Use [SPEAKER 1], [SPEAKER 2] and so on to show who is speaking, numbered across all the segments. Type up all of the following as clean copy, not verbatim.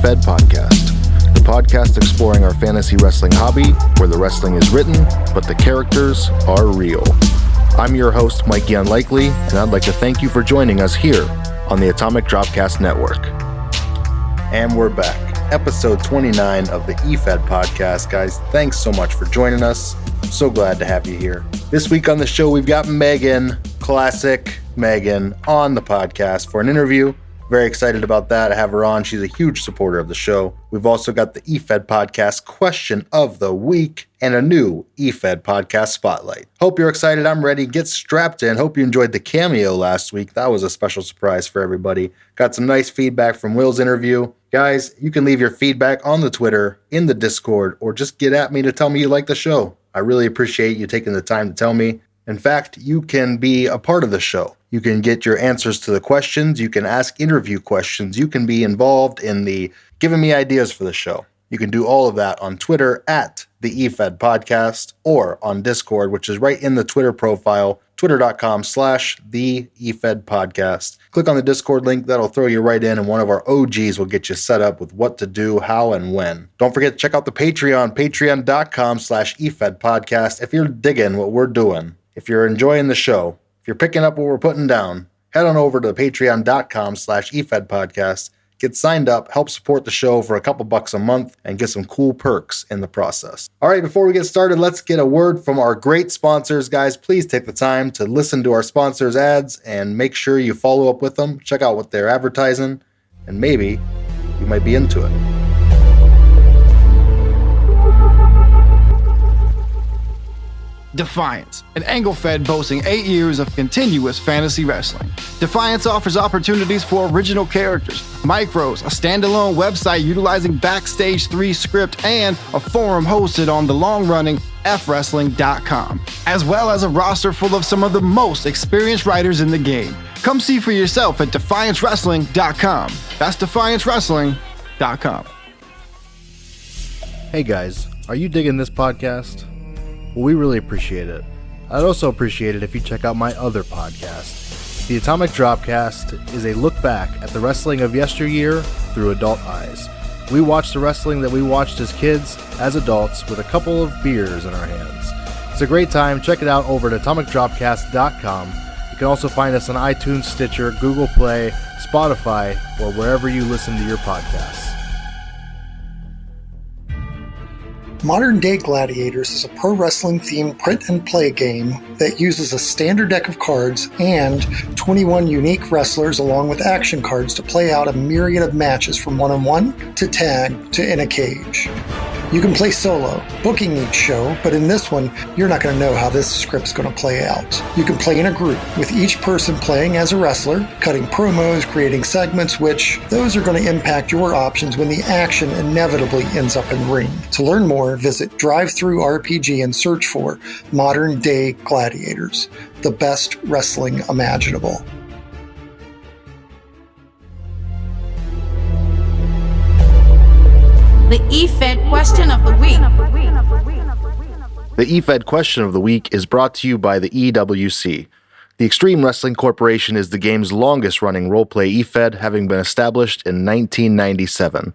[SPEAKER 1] Efed podcast, the podcast exploring our fantasy wrestling hobby, where the wrestling is written, but the characters are real. I'm your host, Mikey Unlikely, and I'd like to thank you for joining us here on the Atomic Dropcast Network. And we're back. Episode 29 of the Efed podcast. Guys, thanks so much for joining us. I'm so glad to have you here. This week on the show, we've got Megan, classic Megan, on the podcast for an interview. Very excited about that. I have her on. She's a huge supporter of the show. We've also got the Efed podcast question of the week and a new Efed podcast spotlight. Hope you're excited. I'm ready. Get strapped in. Hope you enjoyed the cameo last week. That was a special surprise for everybody. Got some nice feedback from Will's interview. Guys, you can leave your feedback on the Twitter, in the Discord, or just get at me to tell me you like the show. I really appreciate you taking the time to tell me. In fact, you can be a part of the show. You can get your answers to the questions. You can ask interview questions. You can be involved in the giving me ideas for the show. You can do all of that on Twitter at the Efed podcast or on Discord, which is right in the Twitter profile, twitter.com/the Efed podcast. Click on the Discord link. That'll throw you right in, and one of our OGs will get you set up with what to do, how, and when. Don't forget to check out the Patreon, patreon.com/Efed podcast. If you're digging what we're doing, if you're enjoying the show, if you're picking up what we're putting down, head on over to patreon.com/Efed podcast. Get signed up, help support the show for a couple bucks a month, and get some cool perks in the process. All right, before we get started, let's get a word from our great sponsors. Guys, please take the time to listen to our sponsors' ads and make sure you follow up with them. Check out what they're advertising, and maybe you might be into it.
[SPEAKER 2] Defiance, an angle fed boasting 8 years of continuous fantasy wrestling. Defiance offers opportunities for original characters, micros, a standalone website utilizing Backstage 3 script, and a forum hosted on the long-running fwrestling.com, as well as a roster full of some of the most experienced writers in the game. Come see for yourself at defiancewrestling.com. That's defiancewrestling.com.
[SPEAKER 1] Hey guys, are you digging this podcast? Well, we really appreciate it. I'd also appreciate it if you check out my other podcast. The Atomic Dropcast is a look back at the wrestling of yesteryear through adult eyes. We watch the wrestling that we watched as kids, as adults, with a couple of beers in our hands. It's a great time. Check it out over at atomicdropcast.com. You can also find us on iTunes, Stitcher, Google Play, Spotify, or wherever you listen to your podcasts.
[SPEAKER 3] Modern Day Gladiators is a pro wrestling themed print and play game that uses a standard deck of cards and 21 unique wrestlers along with action cards to play out a myriad of matches from one-on-one to tag to in a cage. You can play solo, booking each show, but in this one, you're not going to know how this script's going to play out. You can play in a group, with each person playing as a wrestler, cutting promos, creating segments, which those are going to impact your options when the action inevitably ends up in the ring. To learn more, visit DriveThruRPG and search for Modern Day Gladiators, the best wrestling imaginable.
[SPEAKER 4] The Efed question of the week.
[SPEAKER 1] The Efed question of the week is brought to you by the EWC. The Extreme Wrestling Corporation is the game's longest-running roleplay Efed, having been established in 1997.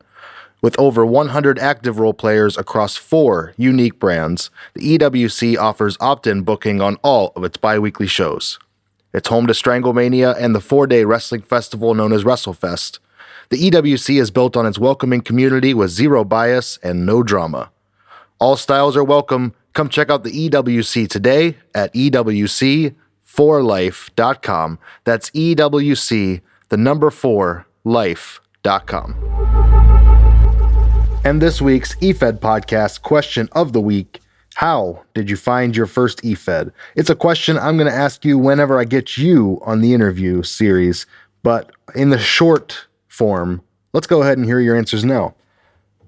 [SPEAKER 1] With over 100 active role players across 4 unique brands, the EWC offers opt-in booking on all of its bi-weekly shows. It's home to Stranglemania and the 4-day wrestling festival known as WrestleFest. The EWC is built on its welcoming community with zero bias and no drama. All styles are welcome. Come check out the EWC today at EWC4life.com. That's EWC, the number 4, life.com. And this week's Efed podcast question of the week: how did you find your first Efed? It's a question I'm going to ask you whenever I get you on the interview series, but in the short form, let's go ahead and hear your answers now.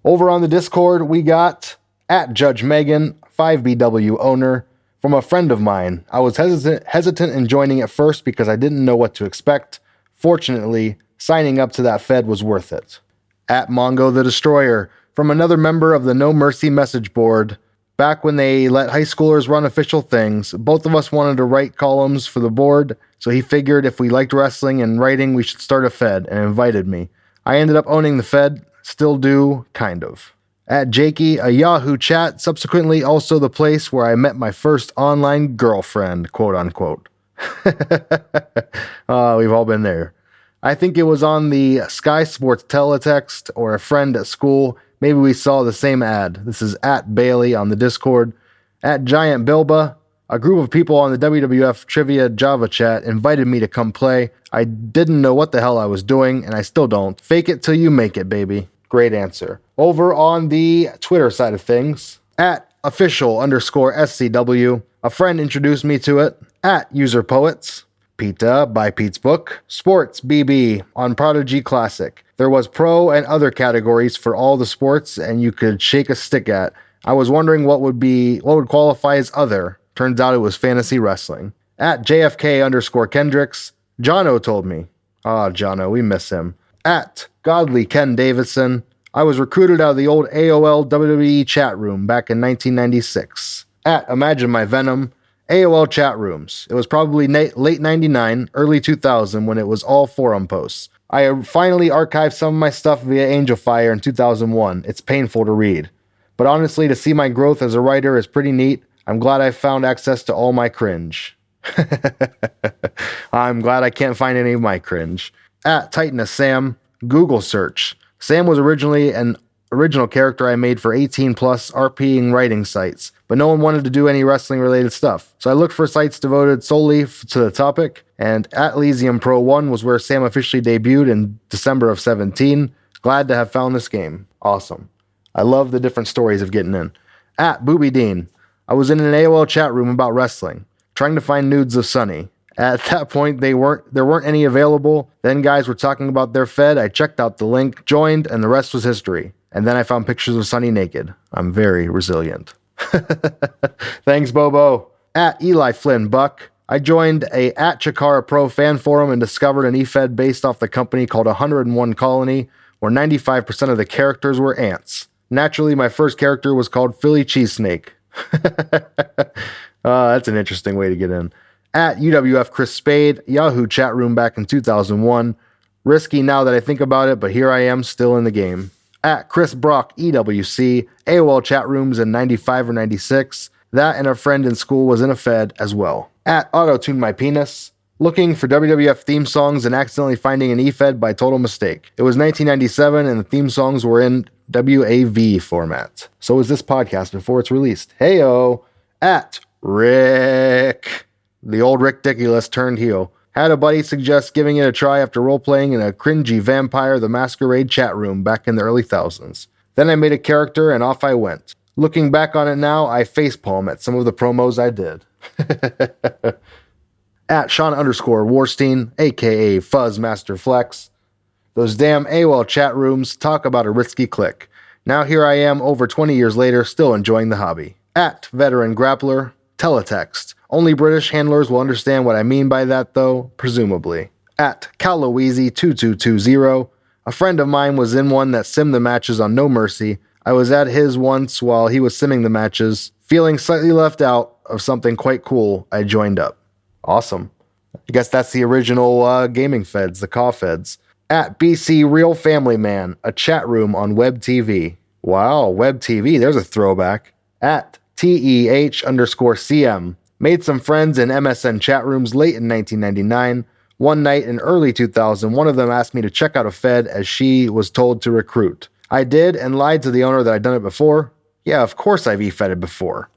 [SPEAKER 1] Over on the Discord, we got at Judge Megan, 5BW owner, from a friend of mine. I was hesitant in joining at first because I didn't know what to expect. Fortunately, signing up to that Fed was worth it. At Mongo the Destroyer, from another member of the No Mercy message board. Back when they let high schoolers run official things, both of us wanted to write columns for the board, so he figured if we liked wrestling and writing, we should start a Fed, and invited me. I ended up owning the Fed, Still do, kind of. At Jakey, a Yahoo chat, subsequently also the place where I met my first online girlfriend, quote unquote. We've all been there. I think it was on the Sky Sports teletext or a friend at school. Maybe we saw the same ad. This is at Bailey on the Discord. At Giant Bilba, a group of people on the WWF Trivia Java chat invited me to come play. I didn't know what the hell I was doing, and I still don't. Fake it till you make it, baby. Great answer. Over on the Twitter side of things, at official_SCW, a friend introduced me to it. At User Poets, Pita by Pete's Book, Sports BB on Prodigy Classic. There was pro and other categories for all the sports, and you could shake a stick at. I was wondering what would qualify as other. Turns out it was fantasy wrestling. At JFK_Kendricks, Jono told me. Jono, we miss him. At Godly Ken Davidson, I was recruited out of the old AOL WWE chat room back in 1996. At Imagine My Venom, AOL chat rooms. It was probably late 99, early 2000 when it was all forum posts. I finally archived some of my stuff via Angel Fire in 2001. It's painful to read. But honestly, to see my growth as a writer is pretty neat. I'm glad I found access to all my cringe. I'm glad I can't find any of my cringe. At Titanus Sam, Google search. Sam was originally an original character I made for 18 plus RPing writing sites, but no one wanted to do any wrestling related stuff. So I looked for sites devoted solely to the topic, and at Elysium Pro 1 was where Sam officially debuted in December of 17. Glad to have found this game. Awesome. I love the different stories of getting in. At Booby Dean, I was in an AOL chat room about wrestling, trying to find nudes of Sunny. At that point, there weren't any available. Then guys were talking about their Fed. I checked out the link, joined, and the rest was history. And then I found pictures of Sunny naked. I'm very resilient. Thanks, Bobo. At Eli Flynn Buck, I joined a at Chikara Pro fan forum and discovered an Efed based off the company called 101 Colony, where 95% of the characters were ants. Naturally, my first character was called Philly Cheesesnake. That's an interesting way to get in. At UWF Chris Spade, Yahoo chat room back in 2001. Risky now that I think about it, but here I am still in the game. At Chris Brock EWC, AOL chat rooms in 95 or 96. That and a friend in school was in a Fed as well. At Auto-Tune My Penis, looking for WWF theme songs and accidentally finding an EFED by total mistake. It was 1997 and the theme songs were in WAV format. So is this podcast before it's released. Heyo. At Rick, the old Ridiculous turned heel. Had a buddy suggest giving it a try after role-playing in a cringy Vampire the Masquerade chat room back in the early thousands. Then I made a character and off I went. Looking back on it now, I facepalm at some of the promos I did. At Sean_Warstein, aka Fuzzmaster Flex. Those damn AOL chat rooms, talk about a risky click. Now here I am over 20 years later, still enjoying the hobby. At Veteran Grappler, teletext. Only British handlers will understand what I mean by that though, presumably. At Caloweezy2220, a friend of mine was in one that simmed the matches on No Mercy. I was at his once while he was simming the matches. Feeling slightly left out of something quite cool, I joined up. Awesome. I guess that's the original gaming feds, the CAW feds. At BC Real Family Man, a chat room on Web TV. Wow, Web TV, there's a throwback. At TEH_CM, made some friends in MSN chat rooms late in 1999. One night in early 2000, one of them asked me to check out a Fed as she was told to recruit. I did and lied to the owner that I'd done it before. Yeah, of course I've E-Feded before.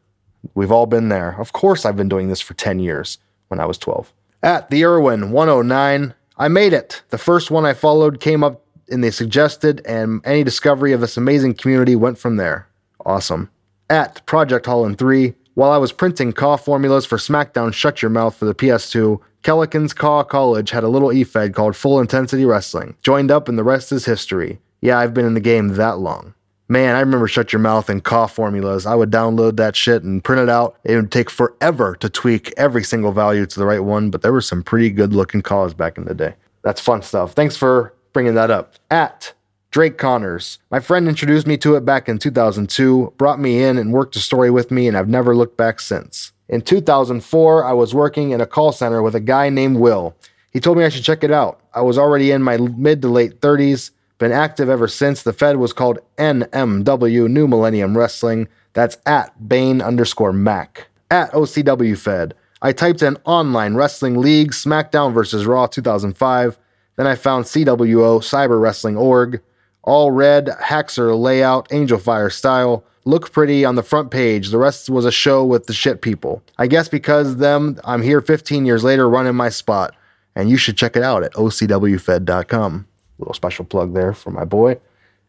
[SPEAKER 1] We've all been there. Of course I've been doing this for 10 years when I was 12. At the Irwin 109, I made it. The first one I followed came up in the suggested, and any discovery of this amazing community went from there. Awesome. At Project Holland 3, while I was printing CAW formulas for SmackDown Shut Your Mouth for the PS2, Kellican's CAW College had a little E-Fed called Full Intensity Wrestling. Joined up and the rest is history. Yeah, I've been in the game that long. Man, I remember Shut Your Mouth and CAW formulas. I would download that shit and print it out. It would take forever to tweak every single value to the right one, but there were some pretty good looking CAWs back in the day. That's fun stuff. Thanks for bringing that up. At Drake Connors. My friend introduced me to it back in 2002, brought me in and worked the story with me, and I've never looked back since. In 2004, I was working in a call center with a guy named Will. He told me I should check it out. I was already in my mid to late 30s, Been active ever since. The Fed was called NMW, New Millennium Wrestling. That's at Bane_Mac. At OCW Fed. I typed in online wrestling league, SmackDown vs. Raw 2005. Then I found CWO, Cyber Wrestling Org. All red, Haxer layout, Angel Fire style. Look pretty on the front page. The rest was a show with the shit people. I guess because of them, I'm here 15 years later running my spot. And you should check it out at OCWFed.com. Little special plug there for my boy.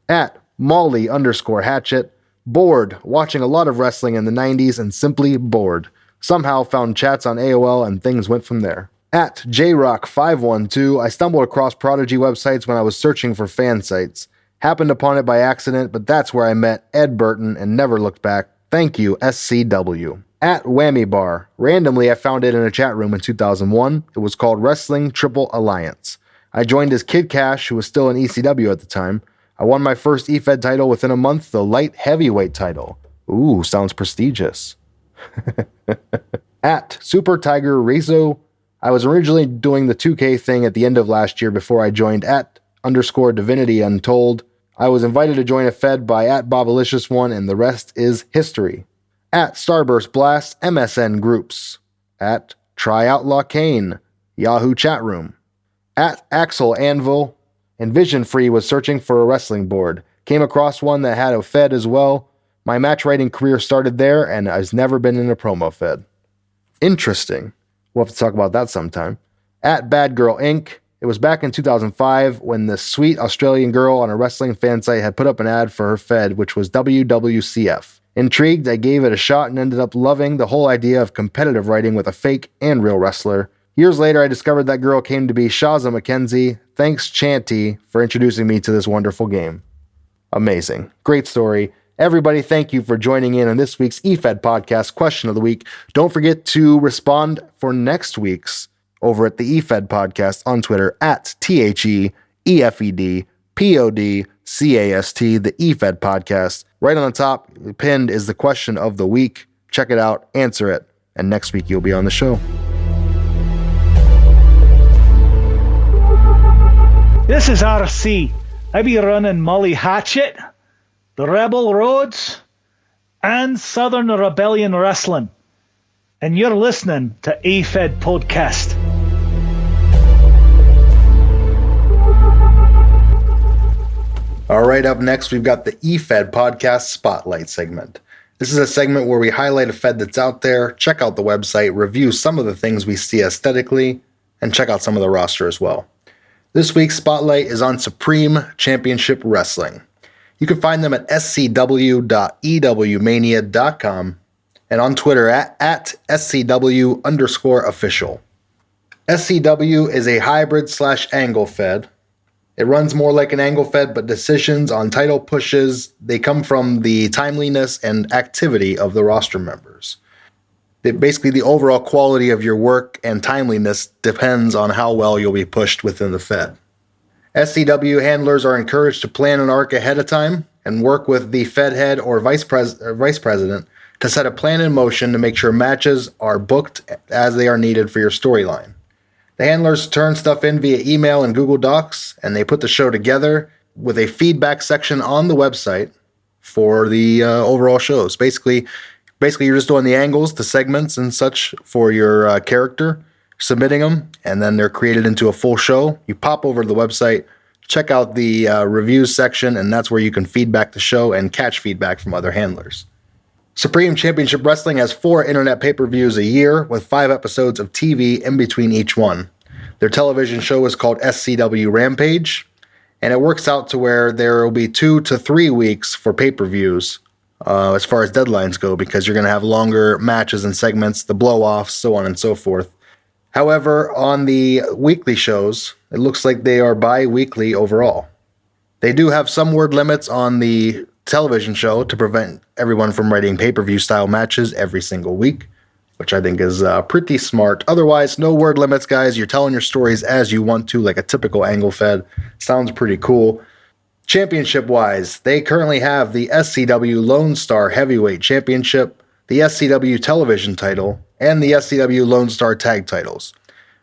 [SPEAKER 1] At Molly_Hatchet. Bored, watching a lot of wrestling in the 90s and simply bored. Somehow found chats on AOL and things went from there. At JRock512, I stumbled across Prodigy websites when I was searching for fan sites. Happened upon it by accident, but that's where I met Ed Burton and never looked back. Thank you, SCW. At Whammy Bar. Randomly, I found it in a chat room in 2001. It was called Wrestling Triple Alliance. I joined as Kid Cash, who was still in ECW at the time. I won my first Efed title within a month, the light heavyweight title. Ooh, sounds prestigious. At Super Tiger Rezo. I was originally doing the 2K thing at the end of last year before I joined at _Divinity Untold. I was invited to join a Fed by at Bobalicious1, and the rest is history. At Starburst Blast, MSN Groups. At Try Outlaw Kane, Yahoo Chat Room. At Axel Anvil, and Vision Free was searching for a wrestling board. Came across one that had a Fed as well. My match writing career started there, and I've never been in a promo Fed. Interesting. We'll have to talk about that sometime. At Bad Girl Inc. It was back in 2005 when this sweet Australian girl on a wrestling fan site had put up an ad for her Fed, which was WWCF. Intrigued, I gave it a shot and ended up loving the whole idea of competitive writing with a fake and real wrestler. Years later, I discovered that girl came to be Shaza McKenzie. Thanks, Chanty, for introducing me to this wonderful game. Amazing. Great story. Everybody, thank you for joining in on this week's EFED Podcast Question of the Week. Don't forget to respond for next week's over at the EFED Podcast on Twitter at THEEFEDPODCAST, the EFED Podcast. Right on the top, pinned is the question of the week. Check it out, answer it, and next week you'll be on the show.
[SPEAKER 5] This is RC. I be running Molly Hatchet, the Rebel Roads, and Southern Rebellion Wrestling. And you're listening to Efed Podcast.
[SPEAKER 1] All right, up next, we've got the EFED Podcast Spotlight segment. This is a segment where we highlight a Fed that's out there, check out the website, review some of the things we see aesthetically, and check out some of the roster as well. This week's Spotlight is on Supreme Championship Wrestling. You can find them at scw.ewmania.com and on Twitter at SCW_official. SCW is a hybrid/angle Fed. It runs more like an angle Fed, but decisions on title pushes, they come from the timeliness and activity of the roster members. Basically, the overall quality of your work and timeliness depends on how well you'll be pushed within the Fed. SCW handlers are encouraged to plan an arc ahead of time and work with the Fed head or vice president to set a plan in motion to make sure matches are booked as they are needed for your storyline. The handlers turn stuff in via email and Google Docs, and they put the show together with a feedback section on the website for the overall shows. Basically, you're just doing the angles, the segments, and such for your character, submitting them, and then they're created into a full show. You pop over to the website, check out the reviews section, and that's where you can feedback the show and catch feedback from other handlers. Supreme Championship Wrestling has 4 internet pay-per-views a year with 5 episodes of TV in between each one. Their television show is called SCW Rampage, and it works out to where there will be 2 to 3 weeks for pay-per-views as far as deadlines go, because you're going to have longer matches and segments, the blow-offs, so on and so forth. However, on the weekly shows, it looks like they are bi-weekly overall. They do have some word limits on the television show to prevent everyone from writing pay-per-view style matches every single week, which I think is pretty smart. Otherwise, no word limits, guys. You're telling your stories as you want to, like a typical angle Fed. Sounds pretty cool. Championship-wise, they currently have the SCW Lone Star Heavyweight Championship, the SCW Television title, and the SCW Lone Star Tag titles.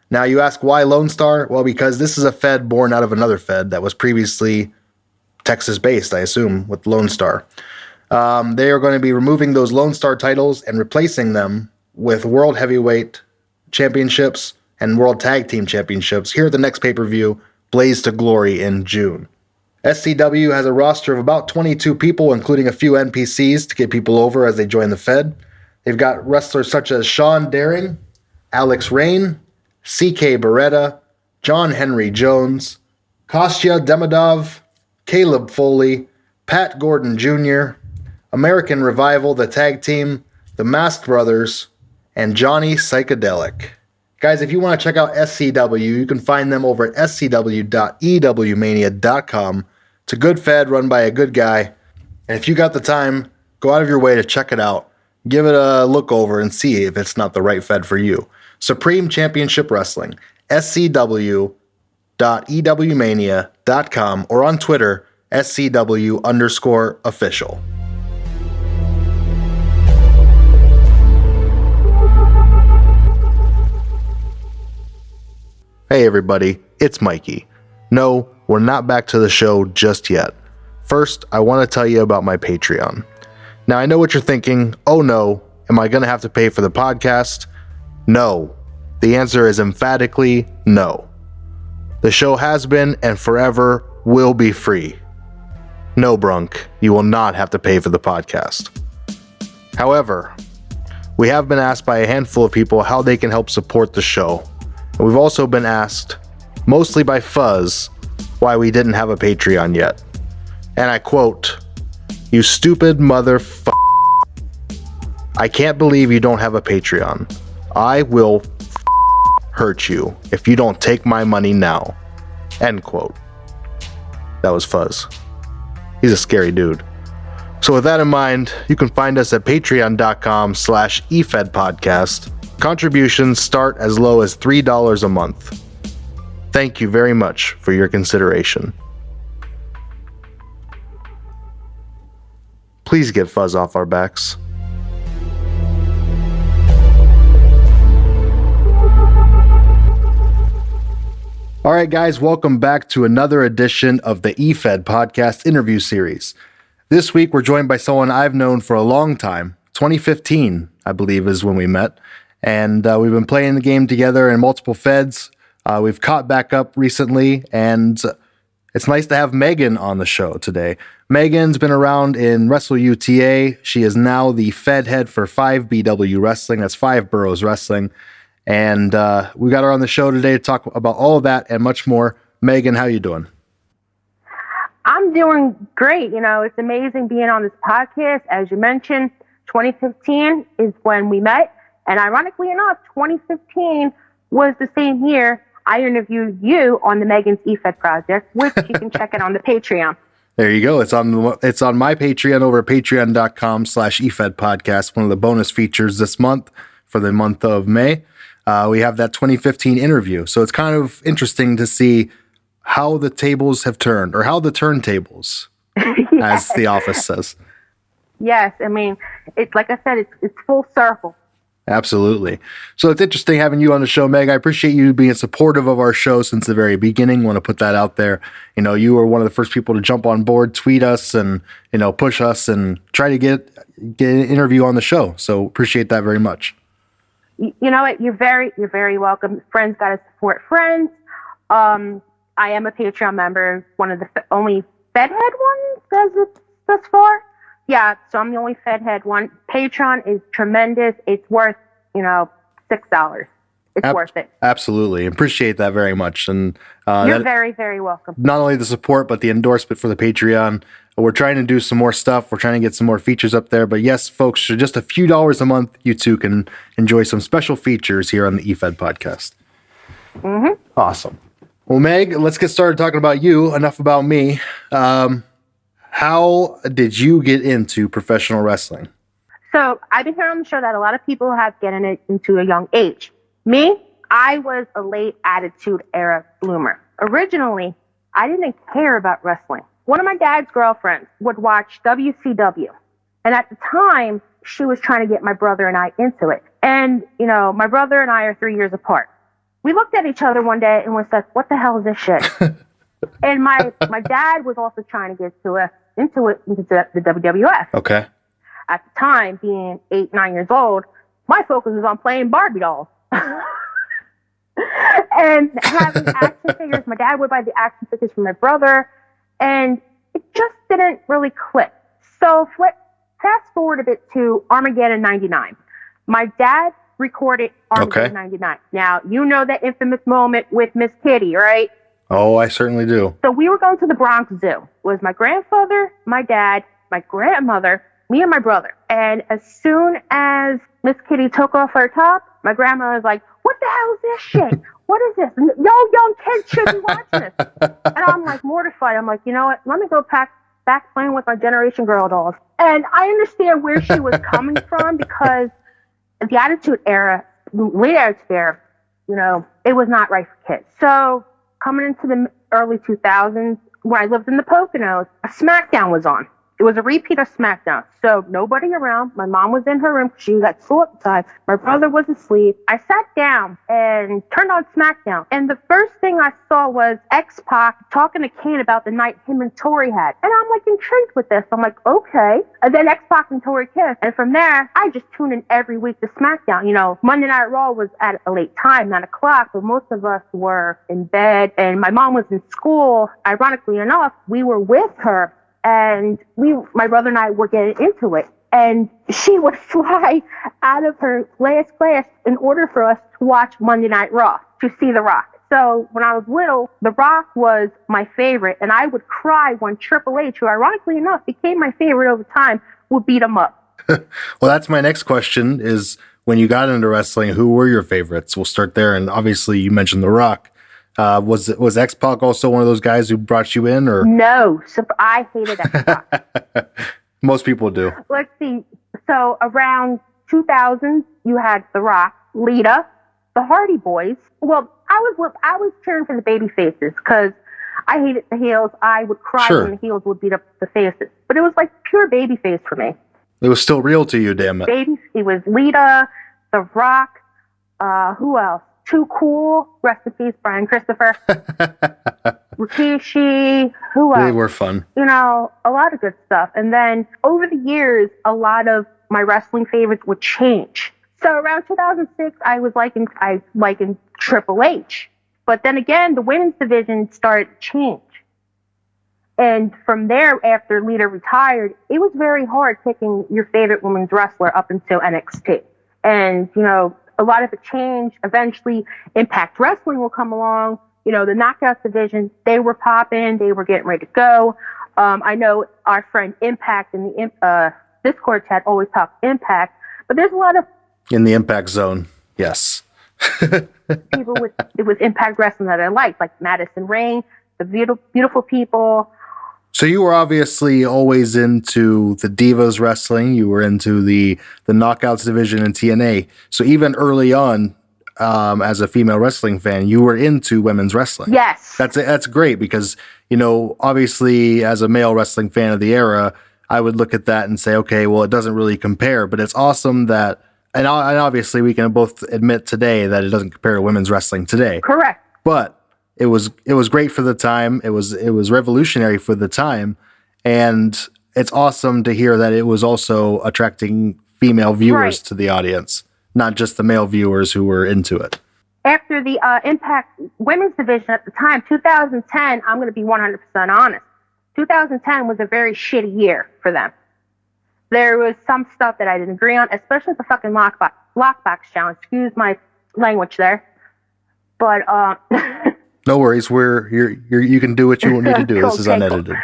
[SPEAKER 1] Now, you ask why Lone Star? Well, because this is a Fed born out of another Fed that was previously Texas-based, I assume, with Lone Star. They are going to be removing those Lone Star titles and replacing them with World Heavyweight Championships and World Tag Team Championships here at the next pay-per-view, Blaze to Glory, in June. SCW has a roster of about 22 people, including a few NPCs to get people over as they join the Fed. They've got wrestlers such as Sean Daring, Alex Rain, CK Beretta, John Henry Jones, Kostya Demidov, Caleb Foley, Pat Gordon Jr., American Revival, the tag team, the Masked Brothers, and Johnny Psychedelic. Guys, if you want to check out SCW, you can find them over at scw.ewmania.com. It's a good Fed run by a good guy. And if you got the time, go out of your way to check it out. Give it a look over and see if it's not the right Fed for you. Supreme Championship Wrestling, scw.ewmania.com, or on Twitter, scw_official. Hey everybody, it's Mikey. No, we're not back to the show just yet. First, I want to tell you about my Patreon. Now, I know what you're thinking. Oh no, am I going to have to pay for the podcast? No. The answer is emphatically no. The show has been and forever will be free. No, Brunk, you will not have to pay for the podcast. However, we have been asked by a handful of people how they can help support the show. And we've also been asked, mostly by Fuzz, why we didn't have a Patreon yet. And I quote, "You stupid I can't believe you don't have a Patreon. I will hurt you if you don't take my money now." End quote. That was Fuzz. He's a scary dude. So with that in mind, you can find us at patreon.com/Efed podcast. Contributions start as low as $3 a month. Thank you very much for your consideration. Please get Fuzz off our backs. All right, guys, welcome back to another edition of the Efed podcast interview series. This week, we're joined by someone I've known for a long time. 2015, I believe, is when we met. And we've been playing the game together in multiple Feds. We've caught back up recently, and it's nice to have Megan on the show today. Megan's been around in Wrestle UTA. She is now the Fed head for 5BW Wrestling. That's Five Boroughs Wrestling. And we got her on the show today to talk about all of that and much more. Megan, how you doing?
[SPEAKER 6] I'm doing great. You know, it's amazing being on this podcast. As you mentioned, 2015 is when we met. And ironically enough, 2015 was the same year I interviewed you on the Megan's Efed project, which you can check it on the Patreon.
[SPEAKER 1] There you go. It's on my Patreon over at patreon.com/Efed podcast. One of the bonus features this month for the month of May. We have that 2015 interview. So it's kind of interesting to see how the tables have turned, or how the turntables, as The Office says.
[SPEAKER 6] Yes. I mean, it's like I said, it's full circle.
[SPEAKER 1] Absolutely. So it's interesting having you on the show, Meg. I appreciate you being supportive of our show since the very beginning. Want to put that out there. You know, you were one of the first people to jump on board, tweet us, and, you know, push us and try to get an interview on the show. So appreciate that very much.
[SPEAKER 6] You know what? You're very welcome. Friends got to support friends. I am a Patreon member, one of the only Fedhead ones thus far. Yeah, so I'm the only Fedhead one. Patreon is tremendous. It's worth, $6. It's worth it.
[SPEAKER 1] Absolutely. Appreciate that very much. And
[SPEAKER 6] you're very, very welcome.
[SPEAKER 1] Not only the support, but the endorsement for the Patreon. We're trying to do some more stuff. We're trying to get some more features up there. But yes, folks, for just a few dollars a month, you too can enjoy some special features here on the Efed podcast.
[SPEAKER 6] Mm-hmm.
[SPEAKER 1] Awesome. Well, Meg, let's get started talking about you. Enough about me. How did you get into professional wrestling?
[SPEAKER 6] So I've been hearing on the show that a lot of people have gotten it into a young age. Me, I was a late attitude era bloomer. Originally, I didn't care about wrestling. One of my dad's girlfriends would watch WCW. And at the time, she was trying to get my brother and I into it. And, my brother and I are 3 years apart. We looked at each other one day and was like, what the hell is this shit? And my dad was also trying to get into the WWF.
[SPEAKER 1] Okay.
[SPEAKER 6] At the time, being 8, 9 years old, my focus was on playing Barbie dolls. And having action figures. My dad would buy the action figures for my brother, and it just didn't really click. So fast forward a bit to Armageddon 99. My dad recorded Armageddon 99. Now, you know that infamous moment with Miss Kitty, right?
[SPEAKER 1] Oh, I certainly do.
[SPEAKER 6] So we were going to the Bronx Zoo. It was my grandfather, my dad, my grandmother, me and my brother. And as soon as Miss Kitty took off her top, my grandma was like, "What the hell is this shit? What is this? No young kids should be watching this." And I'm like mortified. I'm like, you know what? Let me go back playing with my Generation Girl dolls. And I understand where she was coming from, because the Attitude Era, late Attitude Era, you know, it was not right for kids. So coming into the early 2000s, when I lived in the Poconos, a SmackDown was on. It was a repeat of SmackDown. So nobody around. My mom was in her room. She was at school at the time. My brother was asleep. I sat down and turned on SmackDown. And the first thing I saw was X-Pac talking to Kane about the night him and Tori had. And I'm like intrigued with this. I'm like, okay. And then X-Pac and Tori kissed. And from there, I just tuned in every week to SmackDown. You know, Monday Night Raw was at a late time, 9 o'clock, but most of us were in bed. And my mom was in school. Ironically enough, we were with her. And my brother and I were getting into it. And she would fly out of her last class in order for us to watch Monday Night Raw, to see The Rock. So when I was little, The Rock was my favorite. And I would cry when Triple H, who ironically enough became my favorite over time, would beat him up.
[SPEAKER 1] Well, that's my next question is, when you got into wrestling, who were your favorites? We'll start there. And obviously you mentioned The Rock. Was X-Pac also one of those guys who brought you in, or?
[SPEAKER 6] No, so I hated X-Pac.
[SPEAKER 1] Most people do.
[SPEAKER 6] Let's see. So around 2000, you had The Rock, Lita, the Hardy Boys. Well, I was cheering for the baby faces because I hated the heels. I would cry when the heels would beat up the faces, but it was like pure baby face for me.
[SPEAKER 1] It was still real to you, damn it.
[SPEAKER 6] It was Lita, The Rock. Who else? Too Cool, rest in peace, Brian Christopher. Rikishi, who else?
[SPEAKER 1] They were fun.
[SPEAKER 6] You know, a lot of good stuff. And then over the years, a lot of my wrestling favorites would change. So around 2006, I likened Triple H. But then again, the women's division started to change. And from there, after Lita retired, it was very hard picking your favorite women's wrestler up until NXT. And, you know, a lot of it changed. Eventually, Impact Wrestling will come along. You know, the Knockout division, they were popping. They were getting ready to go. I know our friend Impact in the Discord chat always talks Impact, but there's a lot of...
[SPEAKER 1] In the Impact Zone, yes.
[SPEAKER 6] people with Impact Wrestling that I like Madison Rain, the beautiful people.
[SPEAKER 1] So you were obviously always into the Divas wrestling. You were into the Knockouts division in TNA. So even early on, as a female wrestling fan, you were into women's wrestling.
[SPEAKER 6] Yes.
[SPEAKER 1] That's great because, you know, obviously as a male wrestling fan of the era, I would look at that and say, okay, well, it doesn't really compare. But it's awesome that, and obviously we can both admit today that it doesn't compare to women's wrestling today.
[SPEAKER 6] Correct.
[SPEAKER 1] But it was great for the time. It was revolutionary for the time, and it's awesome to hear that it was also attracting female viewers to the audience, not just the male viewers who were into it.
[SPEAKER 6] After the Impact Women's Division at the time, 2010, I'm going to be 100% honest. 2010 was a very shitty year for them. There was some stuff that I didn't agree on, especially the fucking lockbox challenge. Excuse my language there, but
[SPEAKER 1] no worries. You can do what you need to do. This is unedited.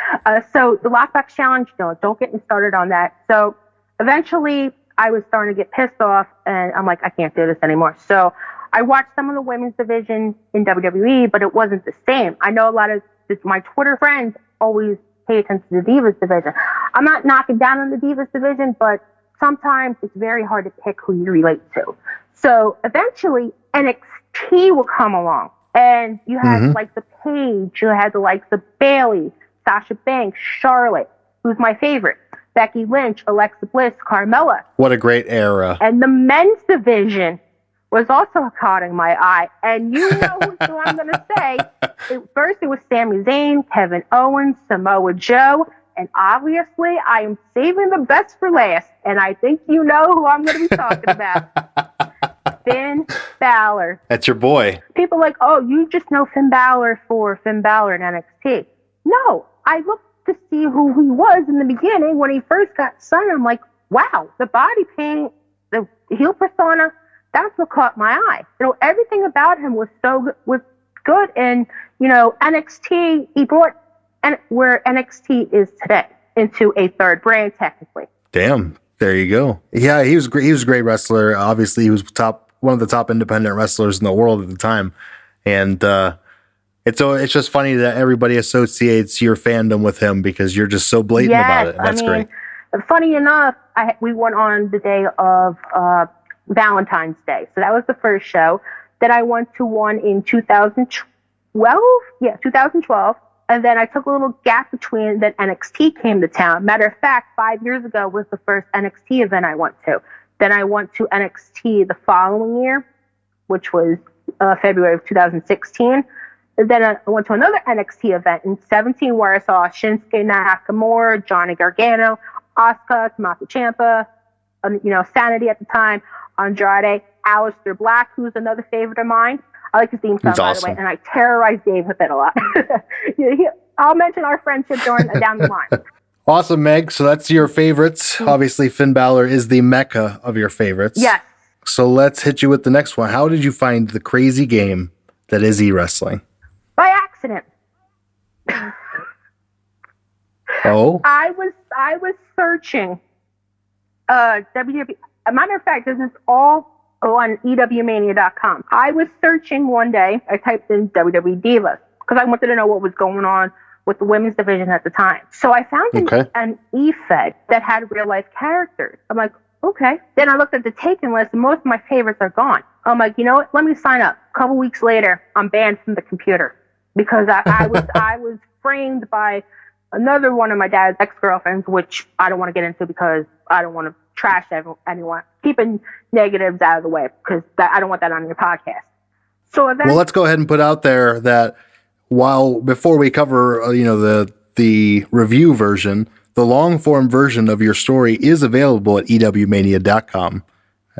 [SPEAKER 6] So the lockbox challenge, no, don't get me started on that. So eventually I was starting to get pissed off and I'm like, I can't do this anymore. So I watched some of the women's division in WWE, but it wasn't the same. I know a lot of my Twitter friends always pay attention to the Divas division. I'm not knocking down on the Divas division, but sometimes it's very hard to pick who you relate to. So eventually NXT will come along. And you had like the Paige, you had the likes of Bailey, Sasha Banks, Charlotte, who's my favorite, Becky Lynch, Alexa Bliss, Carmella.
[SPEAKER 1] What a great era.
[SPEAKER 6] And the men's division was also caught my eye. And you know who I'm going to say. First, it was Sami Zayn, Kevin Owens, Samoa Joe. And obviously, I am saving the best for last. And I think you know who I'm going to be talking about. Finn Balor.
[SPEAKER 1] That's your boy.
[SPEAKER 6] People are like, oh, you just know Finn Balor for Finn Balor in NXT. No, I looked to see who he was in the beginning when he first got signed. I'm like, wow, the body paint, the heel persona, that's what caught my eye. Everything about him was good. And, NXT, he brought where NXT is today into a third brand, technically.
[SPEAKER 1] Damn. There you go. Yeah, he was great. He was a great wrestler. Obviously, he was one of the top independent wrestlers in the world at the time. And it's just funny that everybody associates your fandom with him because you're just so blatant about it. That's great.
[SPEAKER 6] Funny enough, we went on the day of Valentine's Day. So that was the first show. Then I went to one in 2012. Yeah, 2012. And then I took a little gap between, then NXT came to town. Matter of fact, 5 years ago was the first NXT event I went to. Then I went to NXT the following year, which was February of 2016. And then I went to another NXT event in 2017 where I saw Shinsuke Nakamura, Johnny Gargano, Asuka, Tommaso Ciampa, Sanity at the time, Andrade, Aleister Black, who's another favorite of mine. I like his theme song, by the way, and I terrorize Dave with it a lot. I'll mention our friendship down the line.
[SPEAKER 1] Awesome, Meg. So that's your favorites. Mm-hmm. Obviously, Finn Balor is the mecca of your favorites.
[SPEAKER 6] Yes.
[SPEAKER 1] So let's hit you with the next one. How did you find the crazy game that is e-wrestling?
[SPEAKER 6] By accident.
[SPEAKER 1] Oh?
[SPEAKER 6] I was searching WWE. As a matter of fact, this is all on EWMania.com. I was searching one day. I typed in WWE Divas because I wanted to know what was going on with the women's division at the time. So I found an Efed that had real life characters. I'm like, okay. Then I looked at the taken list and most of my favorites are gone. I'm like, you know what? Let me sign up. A couple weeks later, I'm banned from the computer because I was framed by another one of my dad's ex-girlfriends, which I don't want to get into because I don't want to trash anyone. Keeping negatives out of the way because I don't want that on your podcast. So well,
[SPEAKER 1] let's go ahead and put out there that before we cover the review version, the long form version of your story is available at ewmania.com,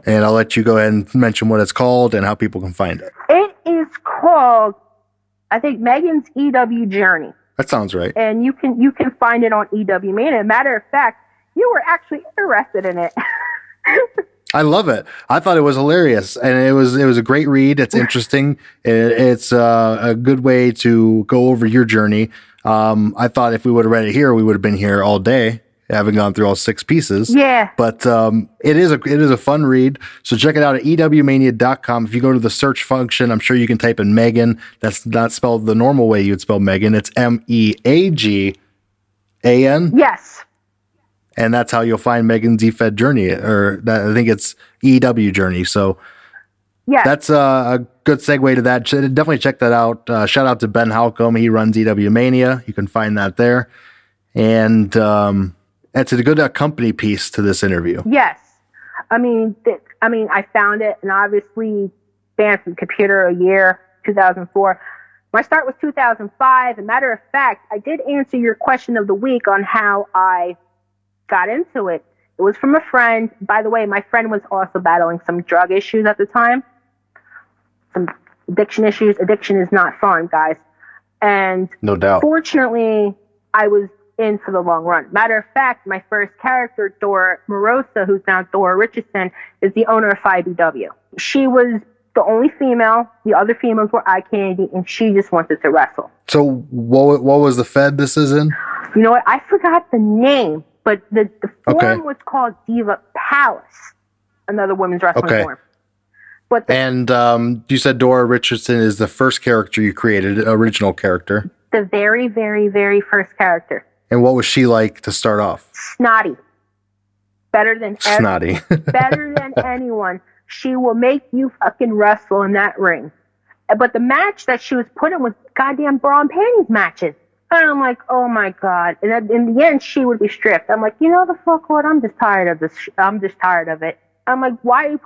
[SPEAKER 1] and I'll let you go ahead and mention what it's called and how people can find it.
[SPEAKER 6] It is called, I think, Megan's EW Journey.
[SPEAKER 1] That sounds right.
[SPEAKER 6] And you can find it on EW Mania. Matter of fact, you were actually interested in it.
[SPEAKER 1] I love it. I thought it was hilarious, and it was a great read. It's interesting. It's a good way to go over your journey. I thought if we would have read it here, we would have been here all day, having gone through all 6 pieces.
[SPEAKER 6] Yeah.
[SPEAKER 1] But it is a fun read. So check it out at ewmania.com. If you go to the search function, I'm sure you can type in Megan. That's not spelled the normal way you'd spell Megan. It's Meagan.
[SPEAKER 6] Yes.
[SPEAKER 1] And that's how you'll find Megan's Efed Journey, I think it's EW Journey. So yeah, that's a good segue to that. Definitely check that out. Shout out to Ben Halcomb. He runs EW Mania. You can find that there. And it's a good company piece to this interview.
[SPEAKER 6] Yes. I mean, I found it, and obviously banned from the computer a year, 2004. My start was 2005. As a matter of fact, I did answer your question of the week on how I got into it. It was from a friend. By the way, my friend was also battling some drug issues at the time, some addiction issues. Addiction is not fun, guys. And
[SPEAKER 1] no doubt.
[SPEAKER 6] Fortunately, I was in for the long run. Matter of fact, my first character, Dora Morosa, who's now Dora Richardson, is the owner of IBW. She was the only female. The other females were eye candy, and she just wanted to wrestle.
[SPEAKER 1] So what was the Fed this is in?
[SPEAKER 6] You know what? I forgot the name. But the form was called Diva Palace, another women's wrestling form. But
[SPEAKER 1] you said Dora Richardson is the first character you created, original character.
[SPEAKER 6] The very, very, very first character.
[SPEAKER 1] And what was she like to start off?
[SPEAKER 6] Snotty. Better than anyone. She will make you fucking wrestle in that ring. But the match that she was put in was goddamn bra and panties matches. And I'm like, oh my God. And in the end, she would be stripped. I'm like, you know the fuck what? I'm just tired of this. I'm just tired of it. I'm like, why are you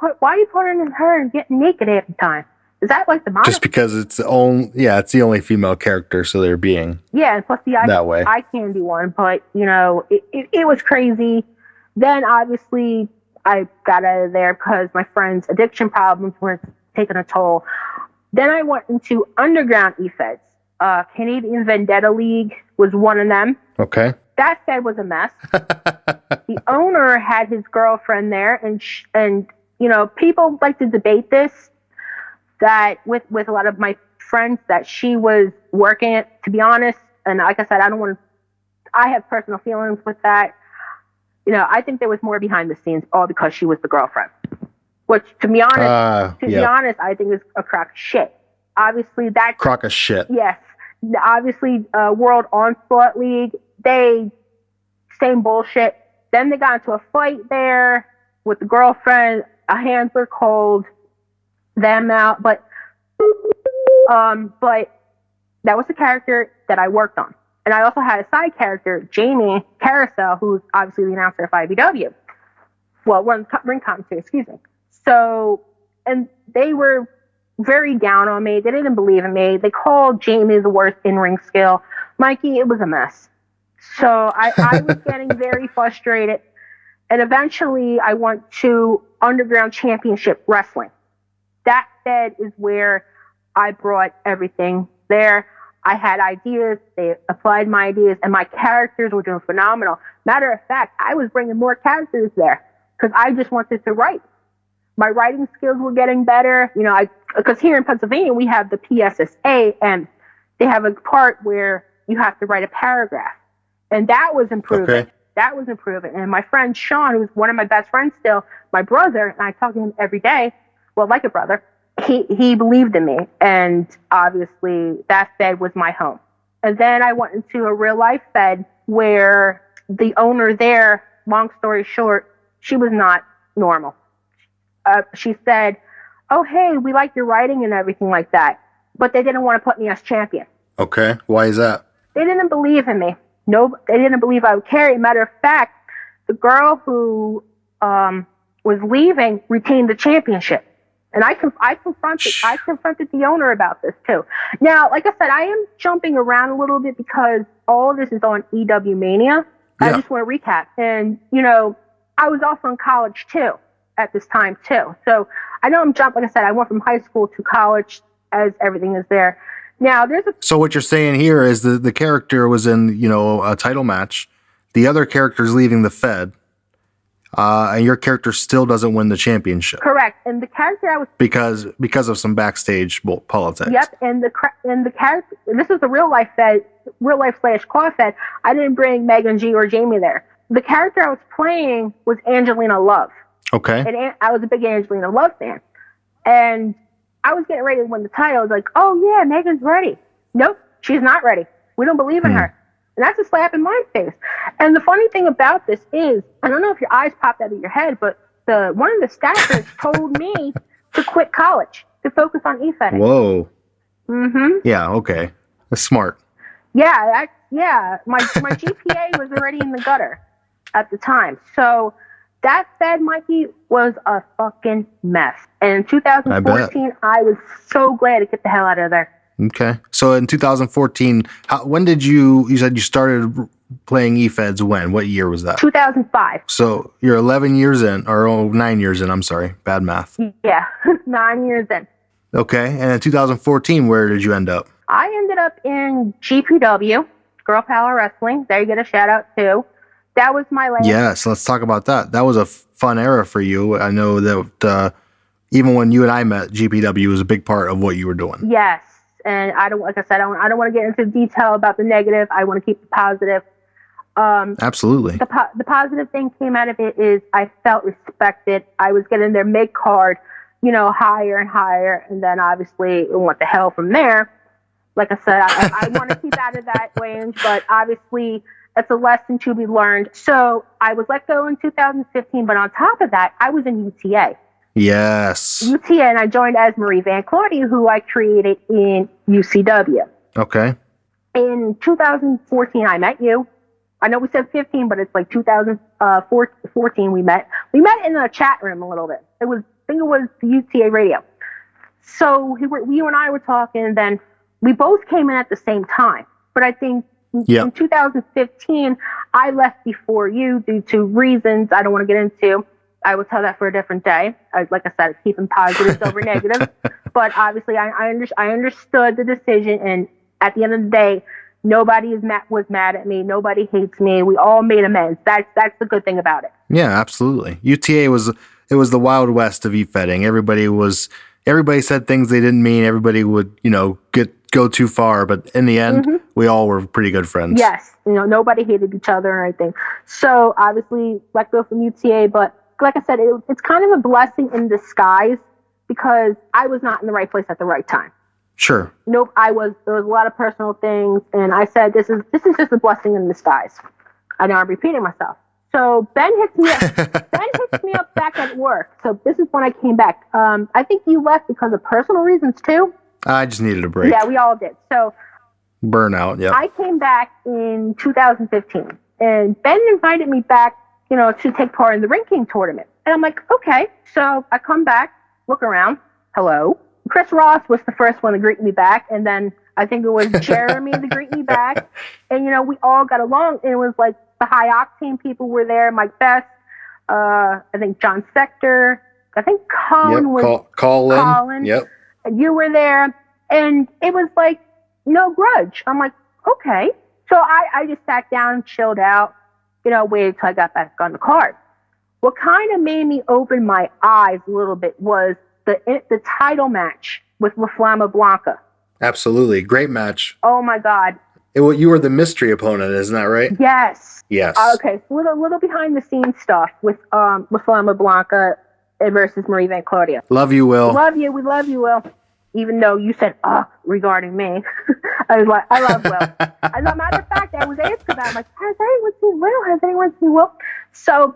[SPEAKER 6] putting her and getting naked every time? Is that like the model?
[SPEAKER 1] Just because it's the only female character, so they're being
[SPEAKER 6] and plus the eye candy one. But it was crazy. Then obviously I got out of there because my friend's addiction problems were taking a toll. Then I went into underground Efeds. Canadian Vendetta League was one of them.
[SPEAKER 1] Okay.
[SPEAKER 6] That Fed was a mess. The owner had his girlfriend there, and people like to debate this, that with a lot of my friends, that she was working it, to be honest. And like I said, I have personal feelings with that. I think there was more behind the scenes, all because she was the girlfriend. Which, to be honest, I think is a crock of shit. Obviously, that
[SPEAKER 1] crock of shit.
[SPEAKER 6] Yes, obviously, World Onslaught League, same bullshit. Then they got into a fight there with the girlfriend. A handler called them out, but that was the character that I worked on. And I also had a side character, Jamie Carousel, who's obviously the announcer of IBW. Well, ring commentary, excuse me. So, and they were very down on me. They didn't believe in me. They called Jamie the worst in-ring skill. Mikey, it was a mess. So I was getting very frustrated. And eventually I went to Underground Championship Wrestling. That Fed is where I brought everything there. I had ideas. They applied my ideas, and my characters were doing phenomenal. Matter of fact, I was bringing more characters there because I just wanted to write. My writing skills were getting better. Because here in Pennsylvania, we have the PSSA, and they have a part where you have to write a paragraph. And that was improving.
[SPEAKER 1] Okay.
[SPEAKER 6] That was improving. And my friend Sean, who's one of my best friends still, my brother, and I talk to him every day, well, like a brother, he believed in me. And obviously that Fed was my home. And then I went into a real life Fed where the owner there, long story short, she was not normal. She said, "Oh, hey, we like your writing and everything like that." But they didn't want to put me as champion.
[SPEAKER 1] Okay. Why is that?
[SPEAKER 6] They didn't believe in me. No, they didn't believe I would carry. Matter of fact, the girl who was leaving retained the championship. And I confronted the owner about this too. Now, like I said, I am jumping around a little bit because all of this is on EW Mania. Yeah. I just want to recap. And, I was also in college too at this time too. So I know I'm jumping. Like I said, I went from high school to college as everything is there. Now,
[SPEAKER 1] So what you're saying here is the character was in, a title match. The other character's leaving the Fed. And your character still doesn't win the championship.
[SPEAKER 6] Correct. And the character I was...
[SPEAKER 1] Because of some backstage politics.
[SPEAKER 6] Yep. And the character... This is the real life Fed, real life / Claw Fed. I didn't bring Megan G or Jamie there. The character I was playing was Angelina Love.
[SPEAKER 1] Okay.
[SPEAKER 6] And I was a big Angelina Love fan. And I was getting ready to win the title. I was like, oh yeah, Megan's ready. Nope, she's not ready. We don't believe in her. And that's a slap in my face. And the funny thing about this is, I don't know if your eyes popped out of your head, but one of the staffers told me to quit college to focus on Efed.
[SPEAKER 1] Whoa.
[SPEAKER 6] Mm-hmm.
[SPEAKER 1] Yeah, okay. That's smart.
[SPEAKER 6] Yeah, my GPA was already in the gutter at the time. So that Fed, Mikey, was a fucking mess. And in 2014, I was so glad to get the hell out of there.
[SPEAKER 1] Okay. So in 2014, when did you said you started playing Efeds when? What year was that?
[SPEAKER 6] 2005.
[SPEAKER 1] So you're 11 years in, or 9 years in, I'm sorry. Bad math.
[SPEAKER 6] Yeah, 9 years in.
[SPEAKER 1] Okay. And in 2014, where did you end up?
[SPEAKER 6] I ended up in GPW, Girl Power Wrestling. There you get a shout out too. That was my last.
[SPEAKER 1] Yes, let's talk about that. That was a fun era for you. I know that even when you and I met, GPW was a big part of what you were doing.
[SPEAKER 6] Yes. And I don't want to get into detail about the negative. I want to keep the positive.
[SPEAKER 1] Absolutely.
[SPEAKER 6] The positive thing came out of it is I felt respected. I was getting their mid-card, higher and higher. And then obviously it went to hell from there. Like I said, I want to keep out of that range, but obviously it's a lesson to be learned. So I was let go in 2015, but on top of that, I was in UTA.
[SPEAKER 1] Yes.
[SPEAKER 6] UTA, and I joined as Marie Van Claudia, who I created in UCW.
[SPEAKER 1] Okay.
[SPEAKER 6] In 2014, I met you. I know we said 15, but it's like 2014 we met. We met in a chat room a little bit. I think it was the UTA radio. So you and I were talking, and then we both came in at the same time. But I think in 2015, I left before you due to reasons I don't want to get into. I will tell that for a different day. Like I said, keeping positives over negatives. But obviously, I understood the decision, and at the end of the day, nobody was mad at me. Nobody hates me. We all made amends. That's the good thing about it.
[SPEAKER 1] Yeah, absolutely. UTA was the Wild West of Efeding. Everybody said things they didn't mean. Everybody would, go too far. But in the end, we all were pretty good friends.
[SPEAKER 6] Yes. Nobody hated each other or anything. So obviously, let go from UTA. But like I said, it's kind of a blessing in disguise because I was not in the right place at the right time.
[SPEAKER 1] Sure.
[SPEAKER 6] Nope. There was a lot of personal things. And I said, this is just a blessing in disguise. I know I'm repeating myself. So Ben hits me up back at work. So this is when I came back. I think you left because of personal reasons too.
[SPEAKER 1] I just needed a break.
[SPEAKER 6] Yeah, we all did. So
[SPEAKER 1] burnout. Yeah.
[SPEAKER 6] I came back in 2015, and Ben invited me back, to take part in the Ring King tournament. And I'm like, okay. So I come back, look around. Hello. Chris Ross was the first one to greet me back, and then I think it was Jeremy to greet me back. And we all got along, and it was like the high octane people were there. Mike Best, I think John Sector, I think Colin was
[SPEAKER 1] Colin. Yep.
[SPEAKER 6] And you were there, and it was like no grudge. I'm like, okay. So I just sat down, chilled out, waited till I got back on the card. What kind of made me open my eyes a little bit was the title match with La Flama Blanca.
[SPEAKER 1] Absolutely. Great match.
[SPEAKER 6] Oh my God.
[SPEAKER 1] You were the mystery opponent, isn't that right?
[SPEAKER 6] Yes.
[SPEAKER 1] Yes.
[SPEAKER 6] Okay. So a little behind the scenes stuff with La Flama Blanca versus Marie Van Claudia.
[SPEAKER 1] Love you, Will.
[SPEAKER 6] Love you. We love you, Will. Even though you said, regarding me. I was like, I love Will. As a matter of fact, I was asking about, I'm like, has anyone seen Will? Has anyone seen Will? So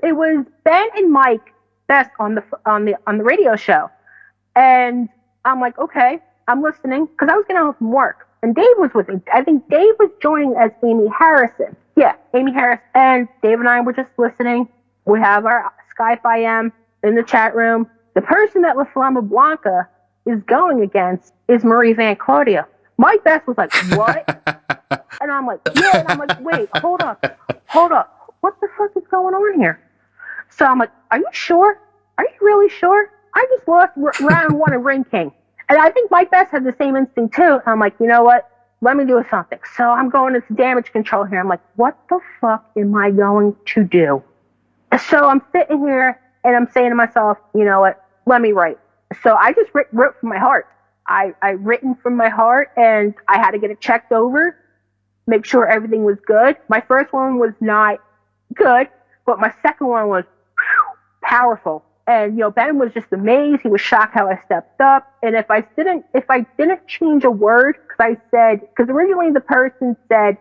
[SPEAKER 6] it was Ben and Mike Best on the radio show. And I'm like, okay, I'm listening. Because I was getting home from work. And Dave was with me. I think Dave was joining as Amy Harrison. Yeah, Amy Harris. And Dave and I were just listening. We have our Skype IM in the chat room. The person that La Flama Blanca is going against is Marie Van Claudia. Mike Best was like, what? And I'm like, yeah. And I'm like, wait, hold up. What the fuck is going on here? So I'm like, are you sure? Are you really sure? I just lost round one of Ring King. And I think Mike Best had the same instinct too. I'm like, you know what? Let me do something. So I'm going into damage control here. I'm like, what the fuck am I going to do? So I'm sitting here and I'm saying to myself, you know what? Let me write. So I just wrote from my heart. I written from my heart, and I had to get it checked over, make sure everything was good. My first one was not good, but my second one was powerful. And Ben was just amazed. He was shocked how I stepped up. And if I didn't change a word, because originally the person said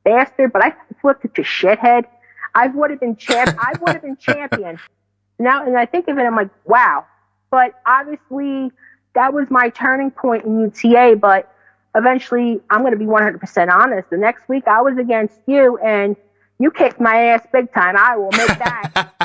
[SPEAKER 6] bastard, but I flipped it to shithead. I would have been champion. Now, and I think of it, I'm like, wow. But obviously, that was my turning point in UTA. But eventually, I'm going to be 100% honest. The next week, I was against you, and you kicked my ass big time. I will make that.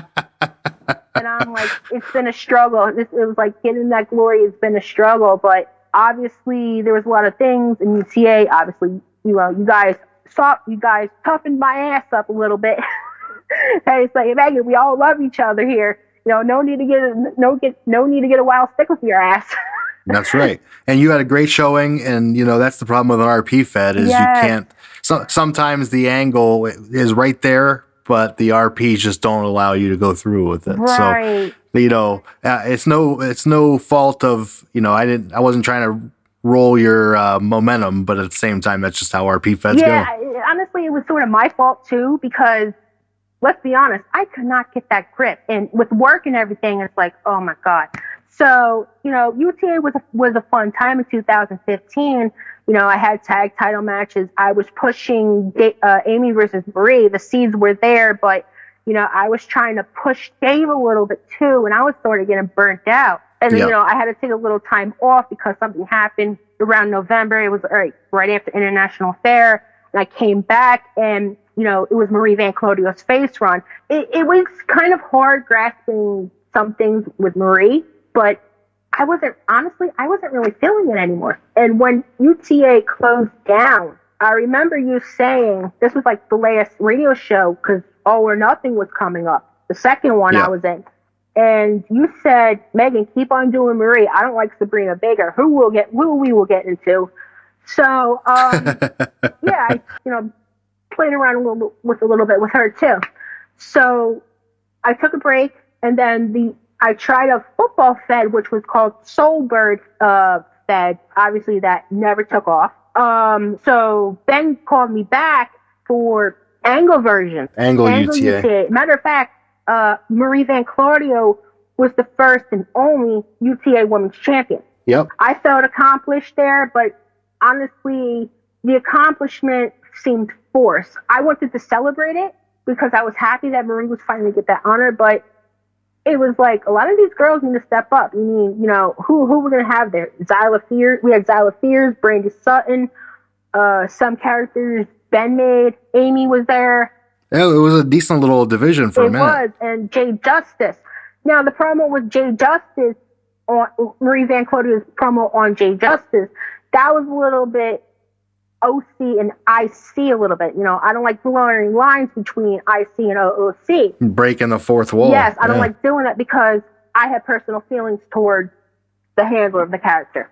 [SPEAKER 6] And I'm like, it's been a struggle. It was like getting that glory has been a struggle. But obviously, there was a lot of things in UTA. Obviously, you guys toughened my ass up a little bit. Hey, it's like, Megan, we all love each other here. No need to get a wild stick with your ass.
[SPEAKER 1] That's right. And you had a great showing, and that's the problem with an RP Fed is you can't. Sometimes the angle is right there, but the RPs just don't allow you to go through with it.
[SPEAKER 6] Right.
[SPEAKER 1] So it's no fault of I wasn't trying to roll your momentum, but at the same time, that's just how RP Feds go.
[SPEAKER 6] Yeah, honestly, it was sort of my fault too because. Let's be honest, I could not get that grip. And with work and everything, it's like, oh my God. So, UTA was a fun time in 2015. I had tag title matches. I was pushing Amy versus Marie. The seeds were there, but, I was trying to push Dave a little bit too. And I was sort of getting burnt out. And, I had to take a little time off because something happened around November. It was right after International Fair. And I came back and it was Marie Van Clodio's face run. It was kind of hard grasping some things with Marie, but I wasn't really feeling it anymore. And when UTA closed down, I remember you saying, this was like the last radio show because All or Nothing was coming up, the second one I was in. And you said, Megan, keep on doing Marie. I don't like Sabrina Baker. Who we will get into. So, I played around a little bit with her too. So I took a break, and then I tried a football Fed, which was called Soulbird Fed. Obviously, that never took off. So Ben called me back for Angle version.
[SPEAKER 1] Angle UTA.
[SPEAKER 6] Matter of fact, Marie Van Claudio was the first and only UTA Women's Champion.
[SPEAKER 1] Yep.
[SPEAKER 6] I felt accomplished there, but honestly, the accomplishment seemed forced. I wanted to celebrate it because I was happy that Marie was finally get that honor, but it was like a lot of these girls need to step up. I mean, who we're gonna have there? Zyla Fears. We had Zyla Fears, Brandy Sutton, some characters Ben made. Amy was there.
[SPEAKER 1] Yeah, it was a decent little division for a minute.
[SPEAKER 6] It was, and Jay Justice. Now the promo with Jay Justice on Marie Van Clodio's promo on Jay Justice, that was a little bit OC and IC a little bit. I don't like blurring lines between IC and OOC.
[SPEAKER 1] Breaking the fourth wall.
[SPEAKER 6] Yes, I don't like doing that because I have personal feelings toward the handler of the character,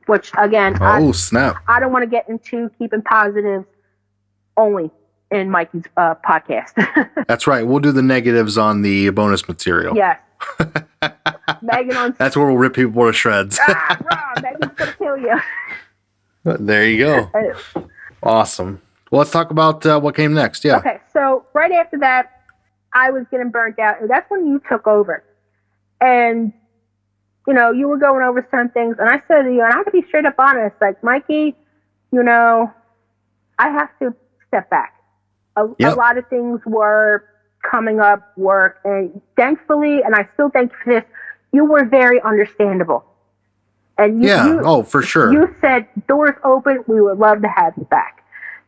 [SPEAKER 6] which again,
[SPEAKER 1] snap.
[SPEAKER 6] I don't want to get into keeping positives only in Mikey's podcast.
[SPEAKER 1] That's right. We'll do the negatives on the bonus material.
[SPEAKER 6] Yes. Megan on.
[SPEAKER 1] That's where we'll rip people to shreds.
[SPEAKER 6] Megan's gonna kill you.
[SPEAKER 1] There you go. Awesome. Well, let's talk about what came next. Yeah.
[SPEAKER 6] Okay. So right after that, I was getting burnt out, and that's when you took over. And you were going over some things, and I said to you, and I have to be straight up honest, like Mikey, I have to step back. A lot of things were coming up, work, and thankfully, and I still thank you for this, you were very understandable. And for sure. You said, doors open, we would love to have you back.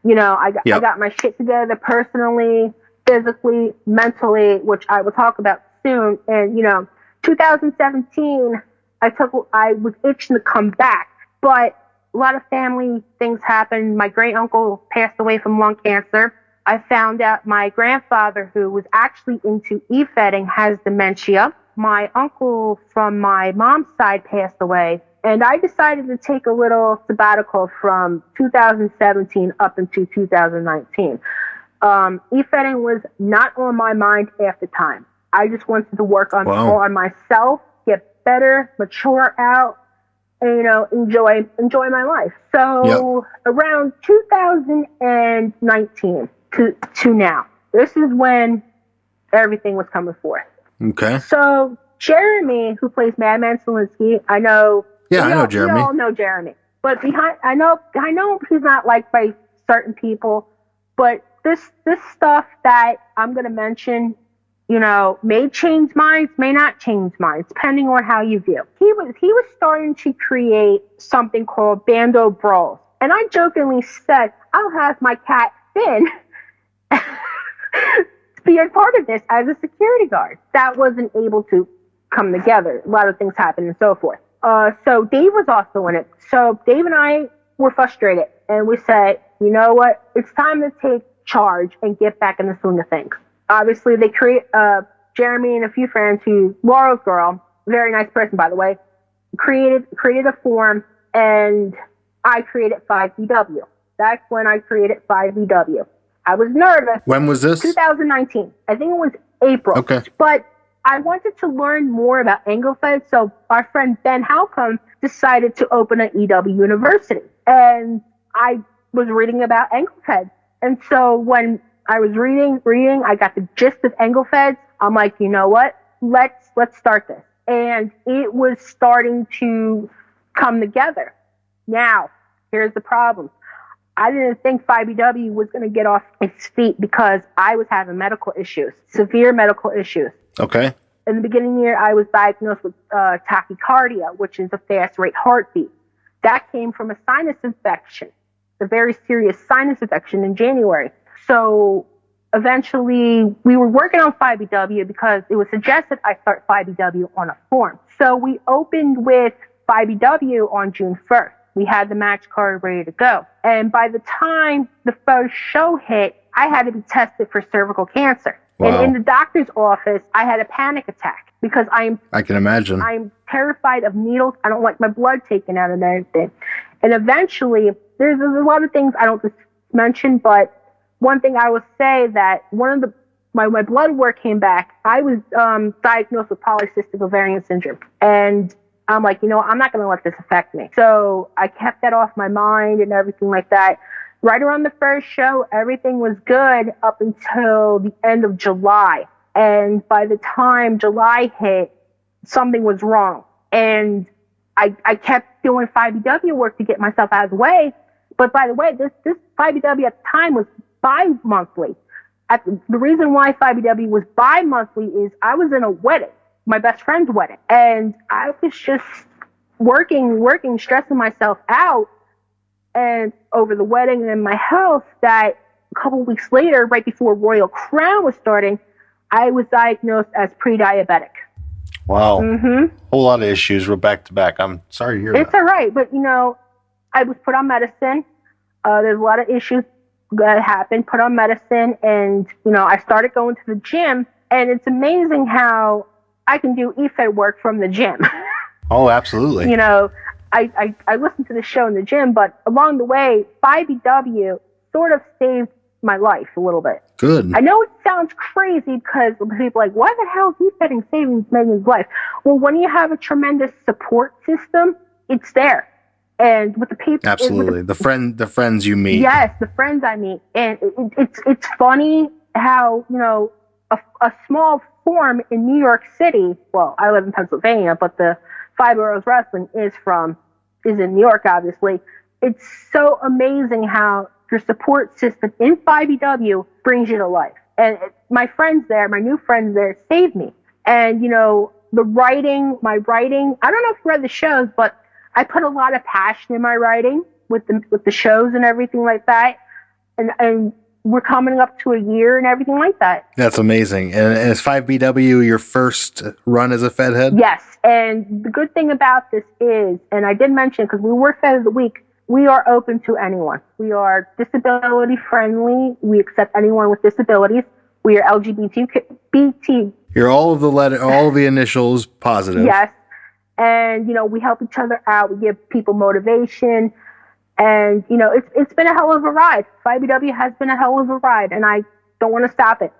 [SPEAKER 6] I got my shit together personally, physically, mentally, which I will talk about soon. And, 2017, I was itching to come back, but a lot of family things happened. My great uncle passed away from lung cancer. I found out my grandfather, who was actually into Efeding, has dementia. My uncle from my mom's side passed away. And I decided to take a little sabbatical from 2017 up into 2019. Efeding was not on my mind at the time. I just wanted to work on myself, get better, mature out, and, enjoy my life. So around 2019 to now, this is when everything was coming forth.
[SPEAKER 1] Okay.
[SPEAKER 6] So Jeremy, who plays Madman Zelinsky, I know.
[SPEAKER 1] Yeah, I know Jeremy.
[SPEAKER 6] We all know Jeremy, but I know he's not liked by certain people. But this stuff that I'm going to mention, may change minds, may not change minds, depending on how you view. He was starting to create something called Bando Brawls, and I jokingly said, I'll have my cat Finn be a part of this as a security guard. That wasn't able to come together. A lot of things happened and so forth. So Dave was also in it. So Dave and I were frustrated, and we said, you know what? It's time to take charge and get back in the swing of things. Obviously, they Jeremy and a few friends, Laurel's girl, very nice person, by the way, created a forum, and I created 5VW. That's when I created 5VW. I was nervous.
[SPEAKER 1] When was this?
[SPEAKER 6] 2019. I think it was April.
[SPEAKER 1] Okay.
[SPEAKER 6] But I wanted to learn more about AngleFed, so our friend Ben Halcomb decided to open an EW University. And I was reading about AngleFed. And so when I was reading, I got the gist of AngleFed. I'm like, you know what? Let's start this. And it was starting to come together. Now, here's the problem. I didn't think 5EW was going to get off its feet because I was having medical issues, severe medical issues.
[SPEAKER 1] Okay.
[SPEAKER 6] In the beginning of the year, I was diagnosed with tachycardia, which is a fast rate heartbeat. That came from a sinus infection, a very serious sinus infection in January. So eventually we were working on 5BW because it was suggested I start 5BW on a forum. So we opened with 5BW on June 1st. We had the match card ready to go. And by the time the first show hit, I had to be tested for cervical cancer.
[SPEAKER 1] Wow.
[SPEAKER 6] And in the doctor's office, I had a panic attack because
[SPEAKER 1] I can imagine.
[SPEAKER 6] I'm terrified of needles. I don't like my blood taken out of everything. And eventually, there's a lot of things I don't just mention, but one thing I will say that my blood work came back. I was diagnosed with polycystic ovarian syndrome. And I'm like, I'm not going to let this affect me. So I kept that off my mind and everything like that. Right around the first show, everything was good up until the end of July. And by the time July hit, something was wrong. And I kept doing 5BW work to get myself out of the way. But by the way, this 5BW at the time was bi-monthly. The reason why 5BW was bi-monthly is I was in a wedding, my best friend's wedding. And I was just working, stressing myself out and over the wedding and my health that a couple of weeks later, right before Royal Crown was starting, I was diagnosed as pre-diabetic.
[SPEAKER 1] Wow. Mm-hmm. Whole lot of issues were back to back. I'm sorry to hear that.
[SPEAKER 6] It's all right. But, I was put on medicine. There's a lot of issues that happened, put on medicine. And, I started going to the gym. And it's amazing how I can do Efed work from the gym.
[SPEAKER 1] Oh, absolutely.
[SPEAKER 6] I listened to the show in the gym, but along the way, 5BW sort of saved my life a little bit.
[SPEAKER 1] Good.
[SPEAKER 6] I know it sounds crazy because people are like, why the hell is he setting saving Megan's life? Well, when you have a tremendous support system, it's there. And with the people,
[SPEAKER 1] absolutely, the friends you meet.
[SPEAKER 6] Yes, the friends I meet, and it's funny how a small forum in New York City. Well, I live in Pennsylvania, but the Five Boroughs Wrestling is in New York, obviously. It's so amazing how your support system in 5BW brings you to life. And my friends there, my new friends there, saved me. And, my writing, I don't know if you read the shows, but I put a lot of passion in my writing with the shows and everything like that. And we're coming up to a year and everything like that.
[SPEAKER 1] That's amazing. And is 5BW your first run as a Fed head?
[SPEAKER 6] Yes. And the good thing about this is, and I did mention, because we were Fed of the Week, we are open to anyone. We are disability friendly. We accept anyone with disabilities. We are LGBT.
[SPEAKER 1] You're all of the initials positive.
[SPEAKER 6] Yes. And, we help each other out. We give people motivation. And, it's been a hell of a ride. 5BW has been a hell of a ride, and I don't want to stop it.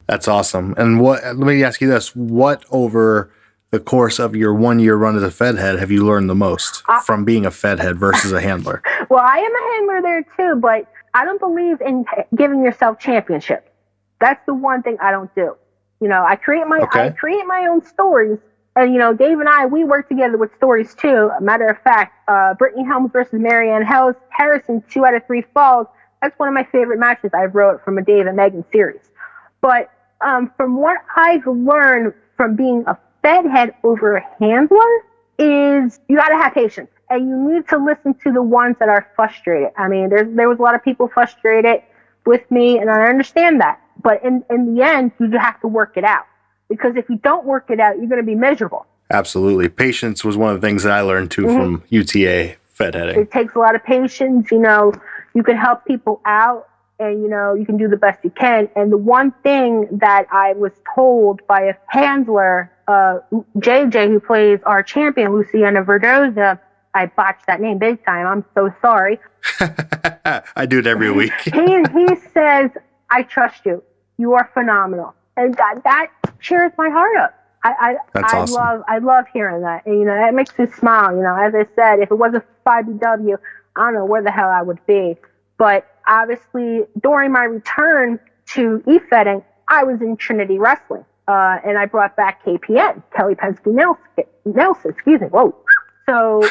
[SPEAKER 1] That's awesome. And let me ask you this. What over the course of your 1 year run as a Fed head have you learned the most from being a Fed head versus a handler?
[SPEAKER 6] Well, I am a handler there too, but I don't believe in giving yourself championship. That's the one thing I don't do. I create my own stories. And, Dave and I, we work together with stories too. A matter of fact, Brittany Helms versus Marianne Harrison, 2 out of 3 falls. That's one of my favorite matches I wrote from a Dave and Megan series. But from what I've learned from being a Fed head over a handler is you got to have patience. And you need to listen to the ones that are frustrated. I mean, there was a lot of people frustrated with me, and I understand that. But in the end, you have to work it out. Because if you don't work it out, you're going to be miserable.
[SPEAKER 1] Absolutely. Patience was one of the things that I learned, too, from UTA Fed heading.
[SPEAKER 6] It takes a lot of patience. You can help people out, and, you can do the best you can. And the one thing that I was told by a handler, JJ, who plays our champion, Luciana Verdoza, I botched that name big time. I'm so sorry.
[SPEAKER 1] I do it every week.
[SPEAKER 6] he says, I trust you. You are phenomenal. And that cheers my heart up.
[SPEAKER 1] Awesome.
[SPEAKER 6] I love hearing that. And, that makes me smile. As I said, if it wasn't 5BW, I don't know where the hell I would be. But obviously, during my return to Efeding, I was in Trinity Wrestling. And I brought back KPN, Kelly Penske Nelson, excuse me. Whoa. So,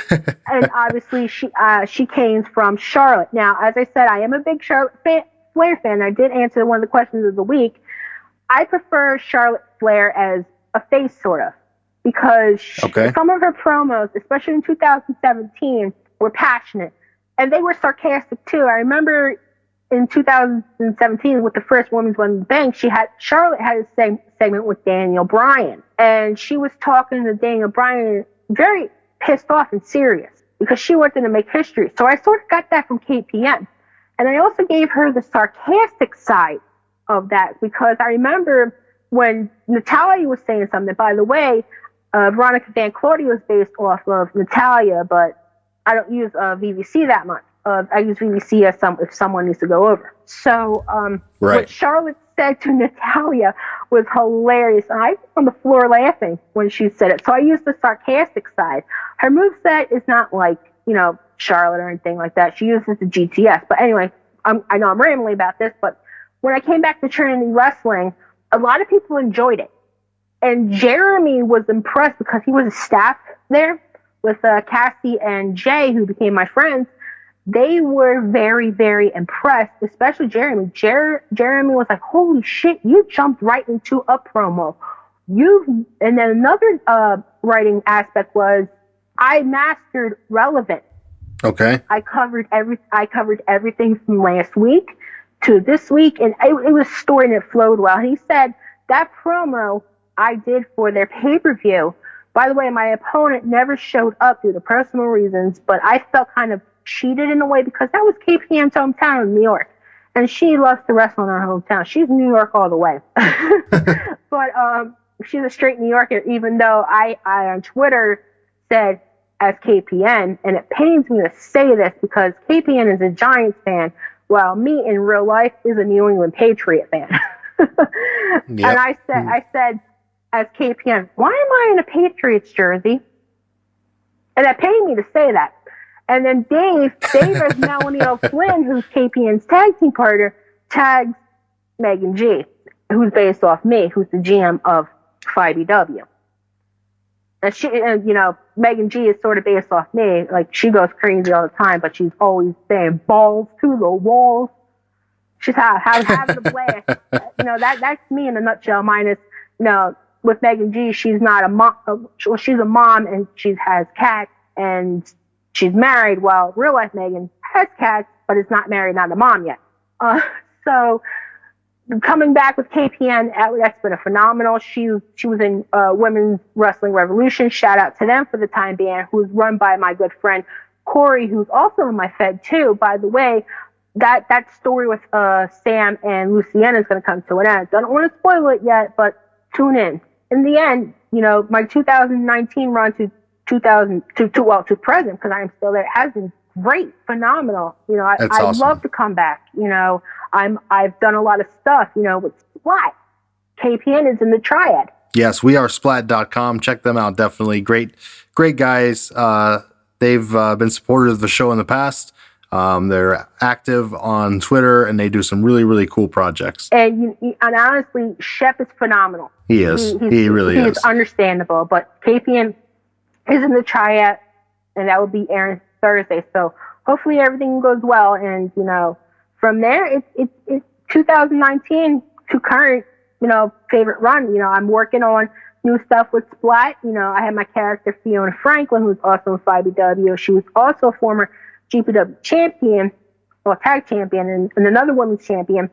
[SPEAKER 6] and obviously she came from Charlotte. Now, as I said, I am a big Charlotte Flair fan. I did answer one of the questions of the week. I prefer Charlotte Flair as a face, sort of, because some of her promos, especially in 2017, were passionate, and they were sarcastic too. I remember in 2017 with the first Women's Money in the Bank, Charlotte had a segment with Daniel Bryan, and she was talking to Daniel Bryan very pissed off and serious because she wanted to make history. So I sort of got that from KPN. And I also gave her the sarcastic side of that because I remember when Natalia was saying something, by the way, Veronica Van Claudia was based off of Natalia, but I don't use VVC that much. I use VVC as if someone needs to go over. So what Charlotte said to Natalia was hilarious. I was on the floor laughing when she said it. So I used the sarcastic side. Her moveset is not like, Charlotte or anything like that. She uses the GTS. But anyway, I know I'm rambling about this, but when I came back to Trinity Wrestling, a lot of people enjoyed it. And Jeremy was impressed because he was a staff there with Cassie and Jay, who became my friends. They were very, very impressed, especially Jeremy. Jeremy was like, holy shit, you jumped right into a promo. And then another writing aspect was I mastered relevant.
[SPEAKER 1] Okay.
[SPEAKER 6] I covered everything from last week to this week, and it was stored and it flowed well. He said that promo I did for their pay-per-view. By the way, my opponent never showed up due to personal reasons, but I felt kind of cheated in a way because that was KPN's hometown in New York, and she loves to wrestle in her hometown. She's New York all the way. But she's a straight New Yorker, even though I on Twitter said as KPN, and it pains me to say this because KPN is a Giants fan, while me in real life is a New England Patriot fan. Yep. And I said as KPN, why am I in a Patriots jersey? And that pained me to say that. And then Dave as Melanie O'Flynn, who's KPN's tag team partner, tags Megan G, who's based off me, who's the GM of 5EW. And Megan G is sort of based off me. Like, she goes crazy all the time, but she's always saying balls to the walls. She's having a blast. That's me in a nutshell, minus, with Megan G, she's not a mom. Well, she's a mom and she has cats and she's married. Well, real life Megan has cats, but is not married, not a mom yet. So coming back with KPN, that's been a phenomenal. She was in Women's Wrestling Revolution. Shout out to them for the time being, who's run by my good friend Corey, who's also in my Fed too. By the way, that story with Sam and Luciana is going to come to an end. Don't want to spoil it yet, but tune in. In the end, my 2019 run to present, because I am still there, has been great, phenomenal. I
[SPEAKER 1] awesome.
[SPEAKER 6] love to come back. I've done a lot of stuff, with Splat. KPN is in the triad.
[SPEAKER 1] Yes, we are splat.com. Check them out. Definitely great guys. They've been supporters of the show in the past. They're active on Twitter and they do some really, really cool projects.
[SPEAKER 6] And honestly, Shep is phenomenal.
[SPEAKER 1] He is. He really is.
[SPEAKER 6] He's understandable, but KPN is in the triad, and that will be airing Thursday. So hopefully everything goes well. And, from there, it's 2019 to current, favorite run. I'm working on new stuff with Splat. I have my character Fiona Franklin, who's also in 5EW. She was also a former GPW champion, or tag champion, and another women's champion.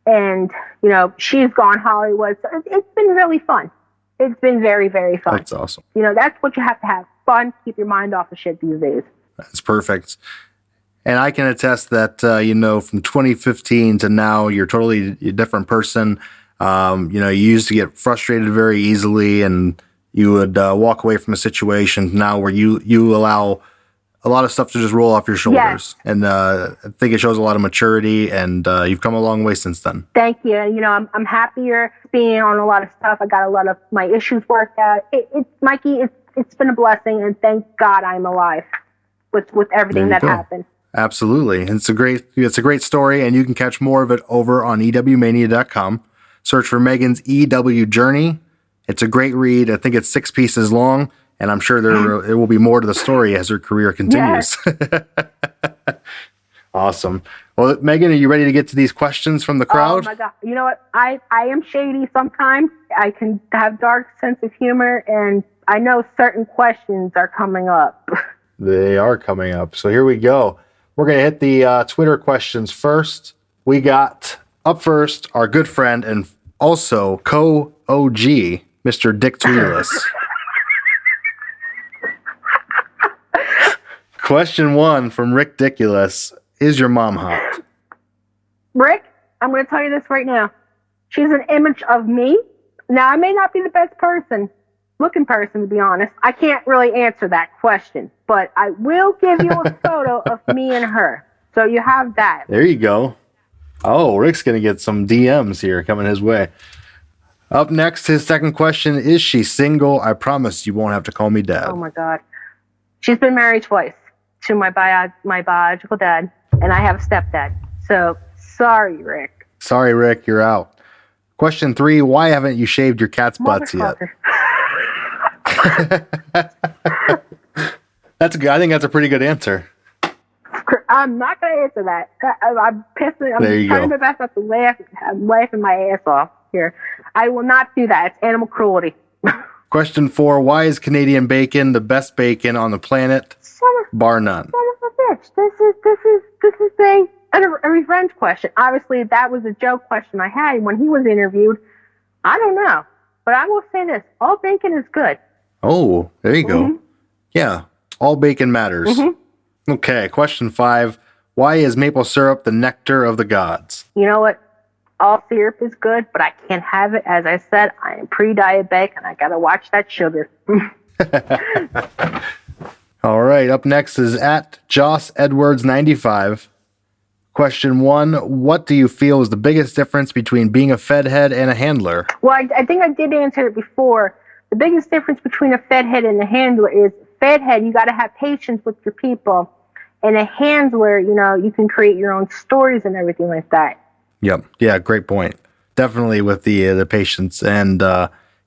[SPEAKER 6] And, she's gone Hollywood. So it's been really fun. It's been very, very fun.
[SPEAKER 1] That's awesome.
[SPEAKER 6] That's what you have to have. Fun. Keep your mind off of shit these days.
[SPEAKER 1] That's perfect. And I can attest that, from 2015 to now, you're totally a different person. You used to get frustrated very easily and you would walk away from a situation now where you allow a lot of stuff to just roll off your shoulders. Yes. And I think it shows a lot of maturity, and you've come a long way since then. Thank you.
[SPEAKER 6] I'm happier being on a lot of stuff. I got a lot of my issues worked out. Mikey, it's been a blessing, and thank God I'm alive with everything that happened. Absolutely. It's a great story, and you can catch more of it over on ewmania.com. Search for Megan's EW Journey. It's a great read. I think it's 6 pieces long. And I'm sure there will be more to the story as her career continues. Yes. Awesome. Well, Megan, are you ready to get to these questions from the crowd? Oh, my God. You know what? I am shady sometimes. I can have dark sense of humor, and I know certain questions are coming up. They are coming up. So here we go. We're going to hit the Twitter questions first.
[SPEAKER 1] we got up first our good friend and also co-OG, Mr. Dick Tweedless. Question 1 from Rick Dickulous. Is your mom hot?
[SPEAKER 6] Rick, I'm going to tell you this right now. She's an image of me. Now, I may not be the best looking person, to be honest. I can't really answer that question, but I will give you a photo of me and her. So you have that.
[SPEAKER 1] There you go. Oh, Rick's going to get some DMs here coming his way. Up next, his second question. Is she single? I promise you won't have to call me dad.
[SPEAKER 6] Oh, my God. She's been married twice to my biological dad, and I have a stepdad. So, sorry, Rick.
[SPEAKER 1] Sorry, Rick, you're out. Question 3, why haven't you shaved your cat's butts yet? That's good. I think that's a pretty good answer.
[SPEAKER 6] I'm not going to answer that. I'm pissed. I'm
[SPEAKER 1] There you
[SPEAKER 6] trying
[SPEAKER 1] go.
[SPEAKER 6] my best not to laugh. I'm laughing my ass off here. I will not do that. It's animal cruelty.
[SPEAKER 1] Question 4, why is Canadian bacon the best bacon on the planet? Bar none.
[SPEAKER 6] Son of a bitch. This is a revenge question. Obviously, that was a joke question I had when he was interviewed. I don't know. But I will say this. All bacon is good.
[SPEAKER 1] Oh, there you go. Yeah, all bacon matters. Okay, question 5. Why is maple syrup the nectar of the gods?
[SPEAKER 6] You know what? All syrup is good, but I can't have it. As I said, I am pre-diabetic, and I got to watch that sugar.
[SPEAKER 1] All right, up next is at Joss Edwards 95. Question 1, what do you feel is the biggest difference between being a Fed head and a handler?
[SPEAKER 6] Well, I think I did answer it before. The biggest difference between a Fed head and a handler is Fed head, you got to have patience with your people. And a handler, you can create your own stories and everything like that.
[SPEAKER 1] Yep. Yeah, great point. Definitely with the patience, and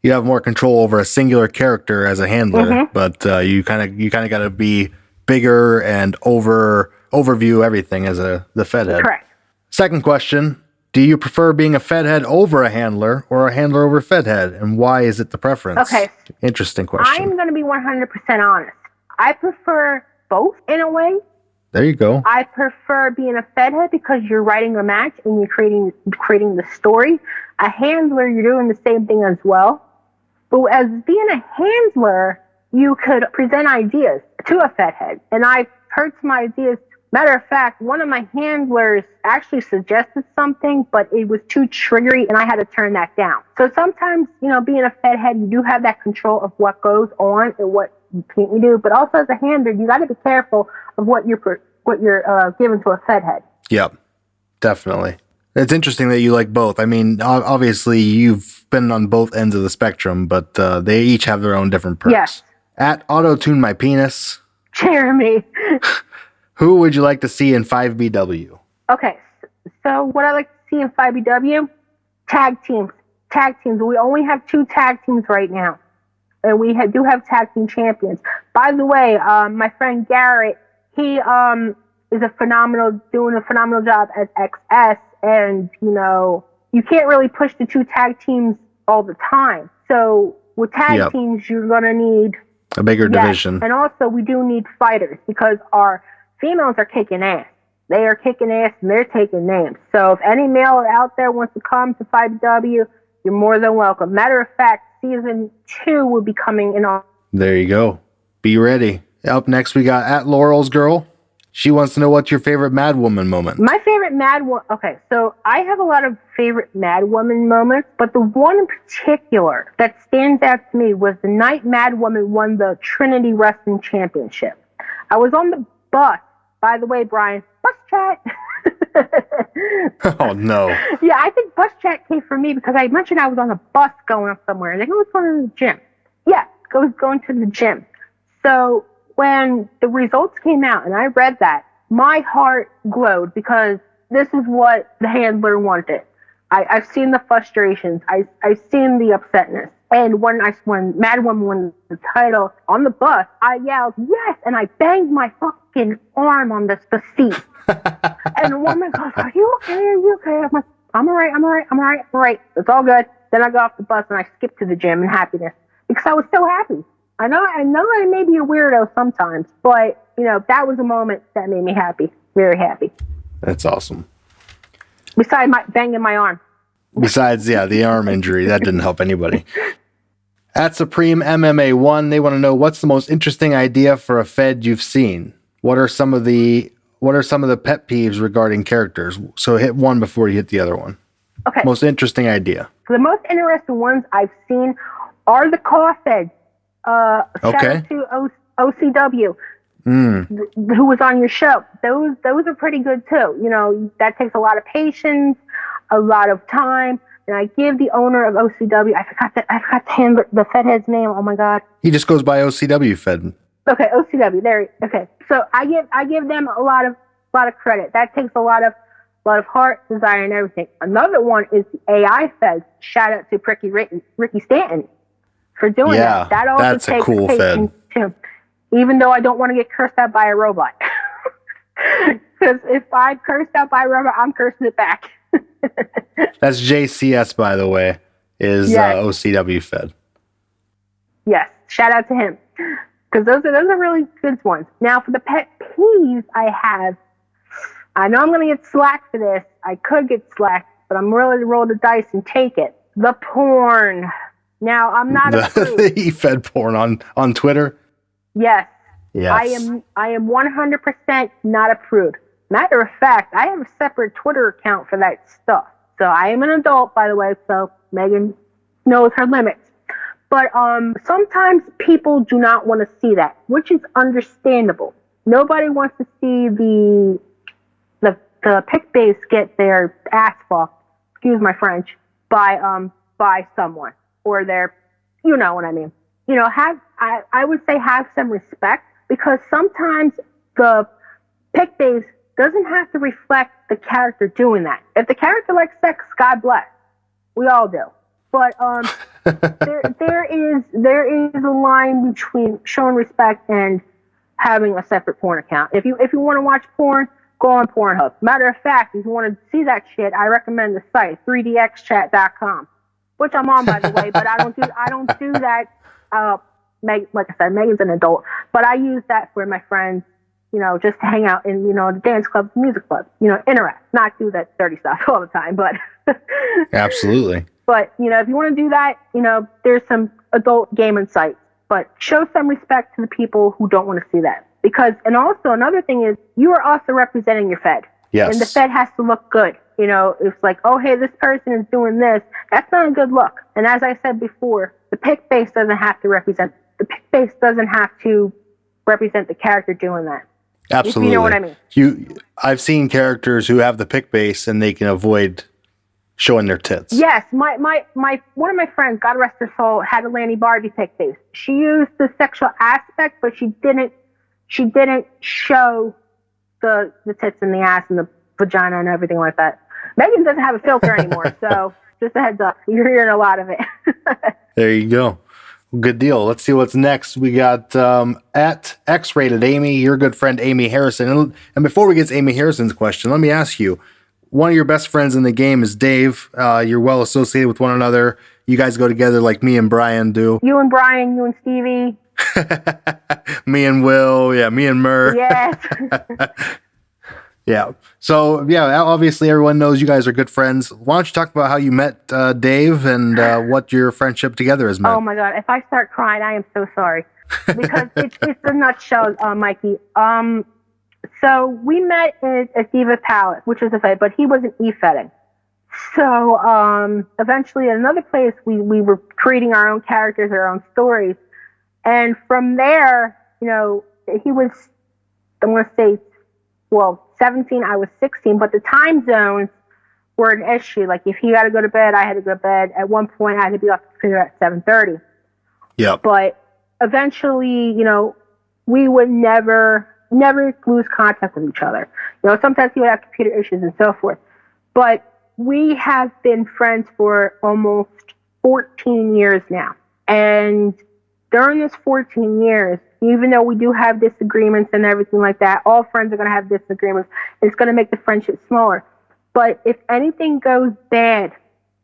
[SPEAKER 1] you have more control over a singular character as a handler, but you kind of got to be bigger and overview everything as the Fed head.
[SPEAKER 6] Correct.
[SPEAKER 1] Second question, do you prefer being a Fed head over a handler or a handler over Fed head, and why is it the preference?
[SPEAKER 6] Okay.
[SPEAKER 1] Interesting question.
[SPEAKER 6] I'm going to be 100% honest. I prefer both in a way.
[SPEAKER 1] There you go.
[SPEAKER 6] I prefer being a Fed head because you're writing a match and you're creating the story. A handler, you're doing the same thing as well. But as being a handler, you could present ideas to a Fed head. And I've heard some ideas. Matter of fact, one of my handlers actually suggested something, but it was too triggery and I had to turn that down. So sometimes, being a Fed head, you do have that control of what goes on and what you can't do. But also as a handler, you got to be careful of what you're giving to a Fed head.
[SPEAKER 1] Yep, definitely. It's interesting that you like both. I mean, obviously you've been on both ends of the spectrum, but they each have their own different perks.
[SPEAKER 6] Yes.
[SPEAKER 1] At Auto-Tune My Penis,
[SPEAKER 6] Jeremy.
[SPEAKER 1] who would you like to see in 5BW?
[SPEAKER 6] Okay, so what I like to see in 5BW, tag teams. We only have 2 tag teams right now. And we do have tag team champions. By the way, my friend Garrett, he is doing a phenomenal job as XS. And, you can't really push the 2 tag teams all the time. So with tag teams, you're going to need
[SPEAKER 1] a bigger division.
[SPEAKER 6] And also we do need fighters because our females are kicking ass. They are kicking ass and they're taking names. So if any male out there wants to come to 5W, you're more than welcome. Matter of fact, season 2 will be coming in on.
[SPEAKER 1] There you go. Be ready. Up next, we got at Laurel's Girl. She wants to know what's your favorite Mad Woman moment.
[SPEAKER 6] My favorite okay, so I have a lot of favorite Mad Woman moments, but the one in particular that stands out to me was the night Mad Woman won the Trinity Wrestling Championship. I was on the bus, by the way, Brian, bus chat.
[SPEAKER 1] Oh, no.
[SPEAKER 6] Yeah, I think bus chat came for me because I mentioned I was on a bus going up somewhere, and I was going to the gym. Yeah, I was going to the gym. So when the results came out and I read that, my heart glowed because this is what the handler wanted. I've seen the frustrations. I've seen the upsetness. And when Mad Woman won the title on the bus, I yelled, yes, and I banged my fucking arm on the seat. And the woman goes, are you okay? Are you okay? I'm like, I'm all right. It's all good. Then I got off the bus and I skipped to the gym in happiness because I was so happy. I know I may be a weirdo sometimes, but, that was a moment that made me happy. Very happy.
[SPEAKER 1] That's awesome.
[SPEAKER 6] Besides banging my arm.
[SPEAKER 1] Besides, the arm injury. That didn't help anybody. At Supreme MMA 1, they want to know, what's the most interesting idea for a Fed you've seen? What are some of the pet peeves regarding characters? So hit one before you hit the other one.
[SPEAKER 6] Okay.
[SPEAKER 1] Most interesting idea.
[SPEAKER 6] The most interesting ones I've seen are the Claw Feds. Shout out to OCW, who was on your show. Those are pretty good too. You know, that takes a lot of patience, a lot of time. And I give the owner of OCW, I forgot the Fed head's name. Oh my God.
[SPEAKER 1] He just goes by OCW Fed.
[SPEAKER 6] Okay, OCW. Okay. So I give them a lot of credit. That takes a lot of heart, desire, and everything. Another one is the AI Fed. Shout out to Ricky Stanton for doing that. That also
[SPEAKER 1] that's
[SPEAKER 6] takes
[SPEAKER 1] a cool
[SPEAKER 6] patience
[SPEAKER 1] Fed.
[SPEAKER 6] Too. Even though I don't want to get cursed out by a robot. Because if I'm cursed out by a robot, I'm cursing it back.
[SPEAKER 1] That's JCS, by the way, is OCW Fed.
[SPEAKER 6] Yes, shout out to him. Because those are really good ones. Now, for the pet peeves I have, I know I'm going to get slack for this. I could get slack, but I'm willing to roll the dice and take it. The porn. Now, I'm not
[SPEAKER 1] the Efed porn on Twitter?
[SPEAKER 6] Yes.
[SPEAKER 1] Yes.
[SPEAKER 6] I am 100% not approved. Matter of fact, I have a separate Twitter account for that stuff. So I am an adult, by the way, so Megan knows her limits. But sometimes people do not want to see that, which is understandable. Nobody wants to see the pick base get their ass fucked, excuse my French, by someone or their, you know what I mean. You know, I would say have some respect, because sometimes the pick base doesn't have to reflect the character doing that. If the character likes sex, God bless. We all do. But there is a line between showing respect and having a separate porn account. If you want to watch porn, go on Pornhub. Matter of fact, if you want to see that shit, I recommend the site 3dxchat.com, which I'm on, by the way. But I don't do that. Like I said, Megan's an adult, but I use that for my friends. You know, just to hang out in, you know, the dance clubs, music clubs, you know, interact, not do that dirty stuff all the time, but.
[SPEAKER 1] Absolutely.
[SPEAKER 6] But, you know, if you want to do that, you know, there's some adult gaming sites, but show some respect to the people who don't want to see that. Because, and also another thing is, you are also representing your Fed.
[SPEAKER 1] Yes.
[SPEAKER 6] And the Fed has to look good. You know, it's like, oh, hey, this person is doing this. That's not a good look. And as I said before, the pick base doesn't have to represent the character doing that.
[SPEAKER 1] Absolutely.
[SPEAKER 6] If you know what I mean.
[SPEAKER 1] I've seen characters who have the pick base and they can avoid showing their tits.
[SPEAKER 6] Yes, my one of my friends, God rest her soul, had a Lanny Barbie pick base. She used the sexual aspect, but she didn't show the tits and the ass and the vagina and everything like that. Megan doesn't have a filter anymore, so just a heads up, you're hearing a lot of it.
[SPEAKER 1] There you go. Good deal. Let's see what's next. We got at X-Rated Amy, your good friend Amy Harrison. And before we get to Amy Harrison's question, let me ask you, one of your best friends in the game is Dave. You're well associated with one another. You guys go together like me and Brian do.
[SPEAKER 6] You and Brian, you and Stevie.
[SPEAKER 1] Me and Will. Yeah, me and Murr.
[SPEAKER 6] Yes.
[SPEAKER 1] Yeah. So, yeah, obviously everyone knows you guys are good friends. Why don't you talk about how you met Dave and what your friendship together has meant?
[SPEAKER 6] Oh, my God. If I start crying, I am so sorry. Because it's a nutshell, Mikey. So we met at Diva Palace, which was a Fed, but he wasn't E-Fedding. So eventually at another place, we were creating our own characters, our own stories. And from there, you know, he was, I want to say, 17, I was 16, but the time zones were an issue. Like if he had to go to bed, I had to go to bed. At one point, I had to be off the computer at 7:30.
[SPEAKER 1] Yeah.
[SPEAKER 6] But eventually, you know, we would never lose contact with each other. You know, sometimes he would have computer issues and so forth. But we have been friends for almost 14 years now. And during this 14 years, even though we do have disagreements and everything like that, all friends are going to have disagreements. It's going to make the friendship smaller. But if anything goes bad,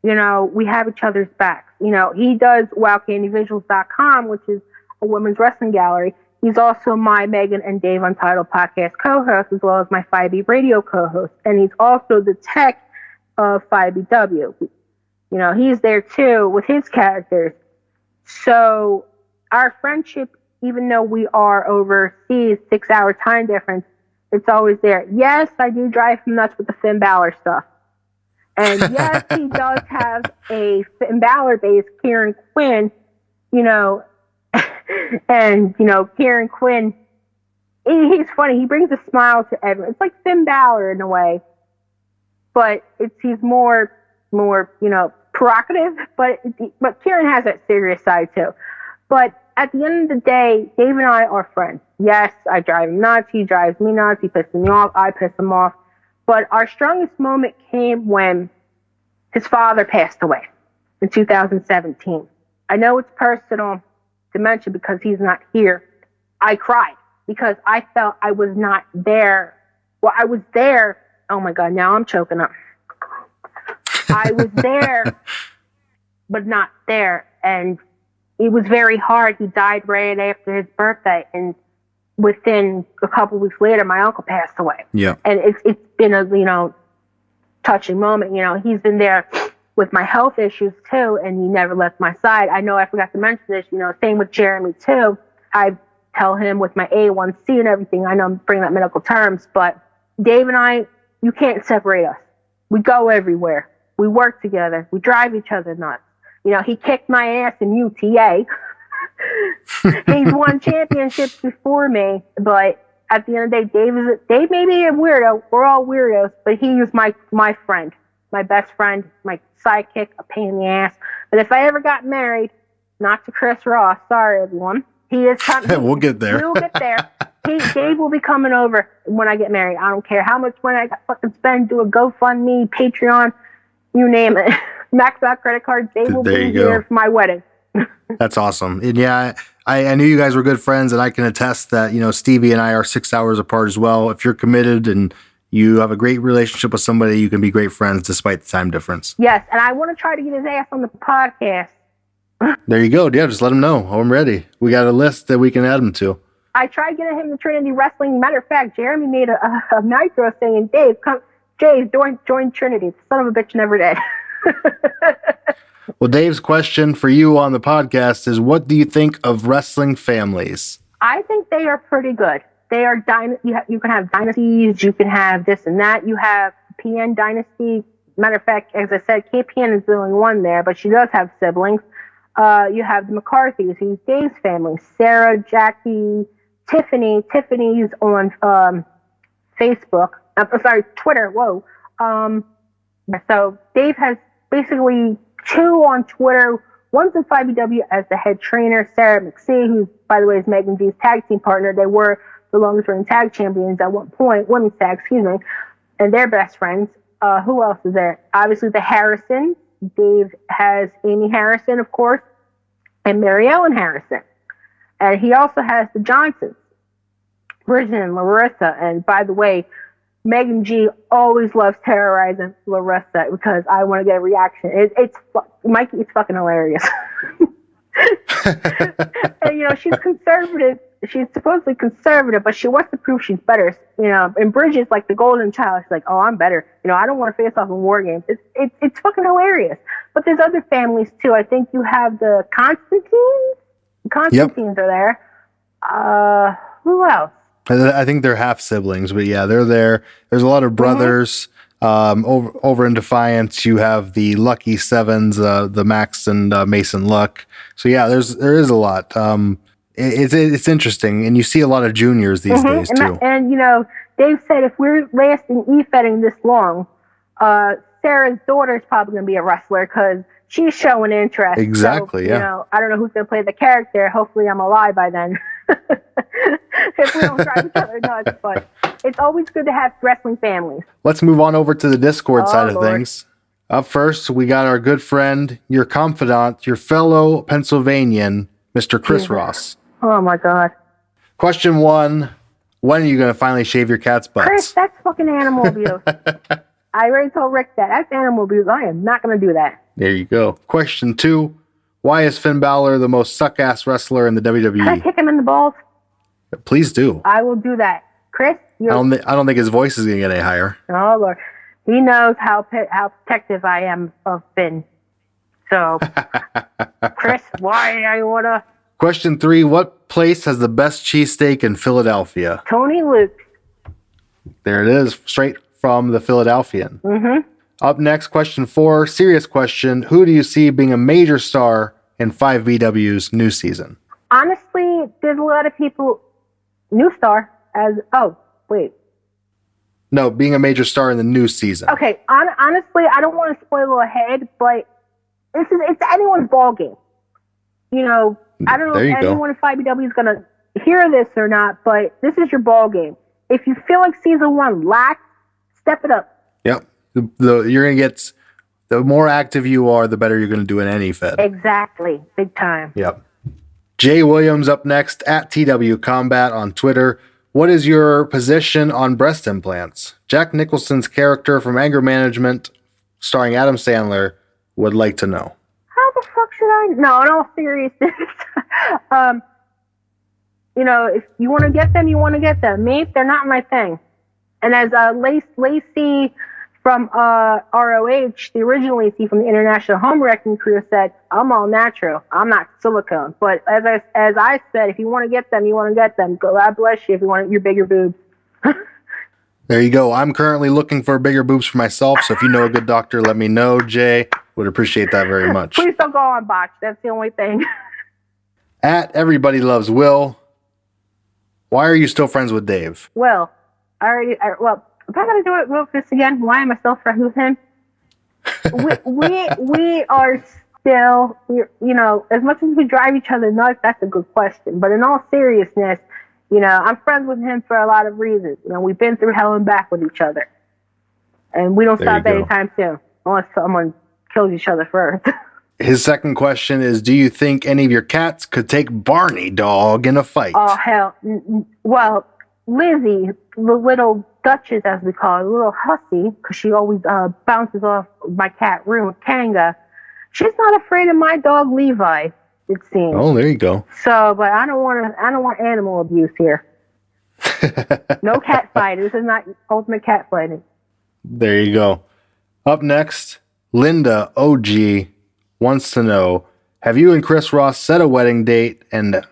[SPEAKER 6] you know, we have each other's backs. You know, he does WildCandyVisuals.com, which is a women's wrestling gallery. He's also my Megan and Dave Untitled podcast co-host, as well as my 5E radio co-host. And he's also the tech of 5BW. You know, he's there too with his characters. So our friendship, even though we are overseas, 6-hour time difference, it's always there. Yes, I do drive him nuts with the Finn Balor stuff. And yes, he does have a Finn Balor base, Kieran Quinn, you know, and, you know, Kieran Quinn, he's funny. He brings a smile to everyone. It's like Finn Balor in a way, but he's more, you know, provocative, but Kieran has that serious side too. But at the end of the day, Dave and I are friends. Yes, I drive him nuts. He drives me nuts. He pisses me off. I piss him off. But our strongest moment came when his father passed away in 2017. I know it's personal to mention because he's not here. I cried because I felt I was not there. Well, I was there. Oh my God, now I'm choking up. I was there, but not there. And it was very hard. He died right after his birthday. And within a couple of weeks later, my uncle passed away.
[SPEAKER 1] Yeah.
[SPEAKER 6] And it's been a, you know, touching moment. You know, he's been there with my health issues too, and he never left my side. I know I forgot to mention this, you know, same with Jeremy too. I tell him with my A1C and everything, I know I'm bringing up medical terms, but Dave and I, you can't separate us. We go everywhere. We work together. We drive each other nuts. You know, he kicked my ass in UTA. He's won championships before me, but at the end of the day, Dave may be a weirdo. We're all weirdos, but he is my friend, my best friend, my sidekick, a pain in the ass. But if I ever got married, not to Chris Ross, sorry everyone, he is coming.
[SPEAKER 1] We'll get there.
[SPEAKER 6] We'll get there. Dave will be coming over when I get married. I don't care how much money I got fucking spend, do a GoFundMe, Patreon, you name it. Max out credit cards, Dave will be here for my wedding.
[SPEAKER 1] That's awesome. And yeah, I knew you guys were good friends, and I can attest that, you know, Stevie and I are 6 hours apart as well. If you're committed and you have a great relationship with somebody, you can be great friends despite the time difference.
[SPEAKER 6] Yes, and I want to try to get his ass on the podcast.
[SPEAKER 1] There you go. Yeah, just let him know. I'm ready. We got a list that we can add him to.
[SPEAKER 6] I tried getting him to Trinity Wrestling. Matter of fact, Jeremy made a nitro saying, Dave, come, Jay, join Trinity. The son of a bitch never did.
[SPEAKER 1] Well, Dave's question for you on the podcast is, what do you think of wrestling families?
[SPEAKER 6] I think they are pretty good. They are you can have dynasties, you can have this and that. You have PN dynasty. Matter of fact, as I said, KPN is the only one there, but she does have siblings. You have the McCarthys, who's Dave's family. Sarah, Jackie, Tiffany. Tiffany's on Facebook. Twitter. Whoa. So Dave has basically 2 on Twitter. One's in 5BW as the head trainer, Sarah McSee, who, by the way, is Megan G's tag team partner. They were the longest reigning tag champions at one point, women's tag, and they're best friends. Who else is there? Obviously, the Harrison. Dave has Amy Harrison, of course, and Mary Ellen Harrison. And he also has the Johnsons, Bridget and Larissa. And by the way, Megan G always loves terrorizing Larissa because I want to get a reaction. Mikey, it's fucking hilarious. And, you know, she's conservative. She's supposedly conservative, but she wants to prove she's better. You know, and Bridget's like the golden child. She's like, oh, I'm better. You know, I don't want to face off in war games. It's fucking hilarious. But there's other families too. I think you have the Constantines. The Constantines are there. Who else?
[SPEAKER 1] I think they're half siblings, but yeah, they're there. There's a lot of brothers. Over in Defiance, you have the Lucky Sevens, the Max and Mason Luck. So yeah, there is a lot. It's interesting, and you see a lot of juniors these days too.
[SPEAKER 6] And you know, Dave said if we're lasting Efeding this long, Sarah's daughter is probably going to be a wrestler because she's showing interest.
[SPEAKER 1] Exactly.
[SPEAKER 6] So, you know, I don't know who's going to play the character. Hopefully, I'm alive by then. If we don't drive each other nuts, but it's always good to have wrestling families.
[SPEAKER 1] Let's move on over to the Discord side of
[SPEAKER 6] Lord.
[SPEAKER 1] things. Up first, we got our good friend, your confidant, your fellow Pennsylvanian, Mr. Chris Ross.
[SPEAKER 6] Oh my God.
[SPEAKER 1] Question 1, when are you going to finally shave your cat's butts?
[SPEAKER 6] Chris, that's fucking animal abuse. I already told Rick that. That's animal abuse. I am not going to do that.
[SPEAKER 1] There you go. Question 2, why is Finn Balor the most suck-ass wrestler in the WWE?
[SPEAKER 6] Can I kick him in the balls?
[SPEAKER 1] Please do.
[SPEAKER 6] I will do that. Chris,
[SPEAKER 1] I don't think his voice is going to get any higher.
[SPEAKER 6] Oh, Lord. He knows how protective I am of Finn. So, Chris, why I wanna?
[SPEAKER 1] Question 3, what place has the best cheesesteak in Philadelphia?
[SPEAKER 6] Tony Luke.
[SPEAKER 1] There it is, straight from the Philadelphian.
[SPEAKER 6] Mm-hmm.
[SPEAKER 1] Up next, question 4, serious question. Who do you see being a major star in 5VW's new season?
[SPEAKER 6] Honestly, there's a lot of people. New star as
[SPEAKER 1] No, being a major star in the new season.
[SPEAKER 6] Okay, honestly, I don't want to spoil ahead, but it's anyone's ball game. You know, I don't know if anyone in 5BW is gonna hear this or not, but this is your ball game. If you feel like season 1 lacked, step it up.
[SPEAKER 1] Yep. You're gonna get, the more active you are, the better you're gonna do in any Fed.
[SPEAKER 6] Exactly, big time.
[SPEAKER 1] Yep. Jay Williams up next at TW Combat on Twitter. What is your position on breast implants? Jack Nicholson's character from Anger Management, starring Adam Sandler, would like to know.
[SPEAKER 6] How the fuck should I? No, in all seriousness, you know, if you want to get them, you want to get them. Me, they're not my thing. And as Lacey from ROH, the original Lacey from the International Home Wrecking Crew said, I'm all natural. I'm not silicone. But as I said, if you want to get them, you want to get them. God bless you if you want your bigger boobs.
[SPEAKER 1] There you go. I'm currently looking for bigger boobs for myself, so if you know a good doctor, let me know, Jay. Would appreciate that very much.
[SPEAKER 6] Please don't go on botch. That's the only thing.
[SPEAKER 1] At Everybody Loves Will, why are you still friends with Dave?
[SPEAKER 6] Well, if I gotta do it real fast again, why am I still friends with him? we are still, you know, as much as we drive each other nuts, that's a good question. But in all seriousness, you know, I'm friends with him for a lot of reasons. You know, we've been through hell and back with each other. And we don't stop anytime soon, unless someone kills each other first.
[SPEAKER 1] His second question is, do you think any of your cats could take Barney Dog in a fight?
[SPEAKER 6] Oh, hell. Well, Lizzie, the little Duchess, as we call her, the little hussy, because she always bounces off my cat room, Kanga, she's not afraid of my dog Levi, it seems.
[SPEAKER 1] Oh, there you go.
[SPEAKER 6] So, but I don't want animal abuse here. No cat fighting. This is not ultimate cat fighting.
[SPEAKER 1] There you go. Up next, Linda OG wants to know, have you and Chris Ross set a wedding date, and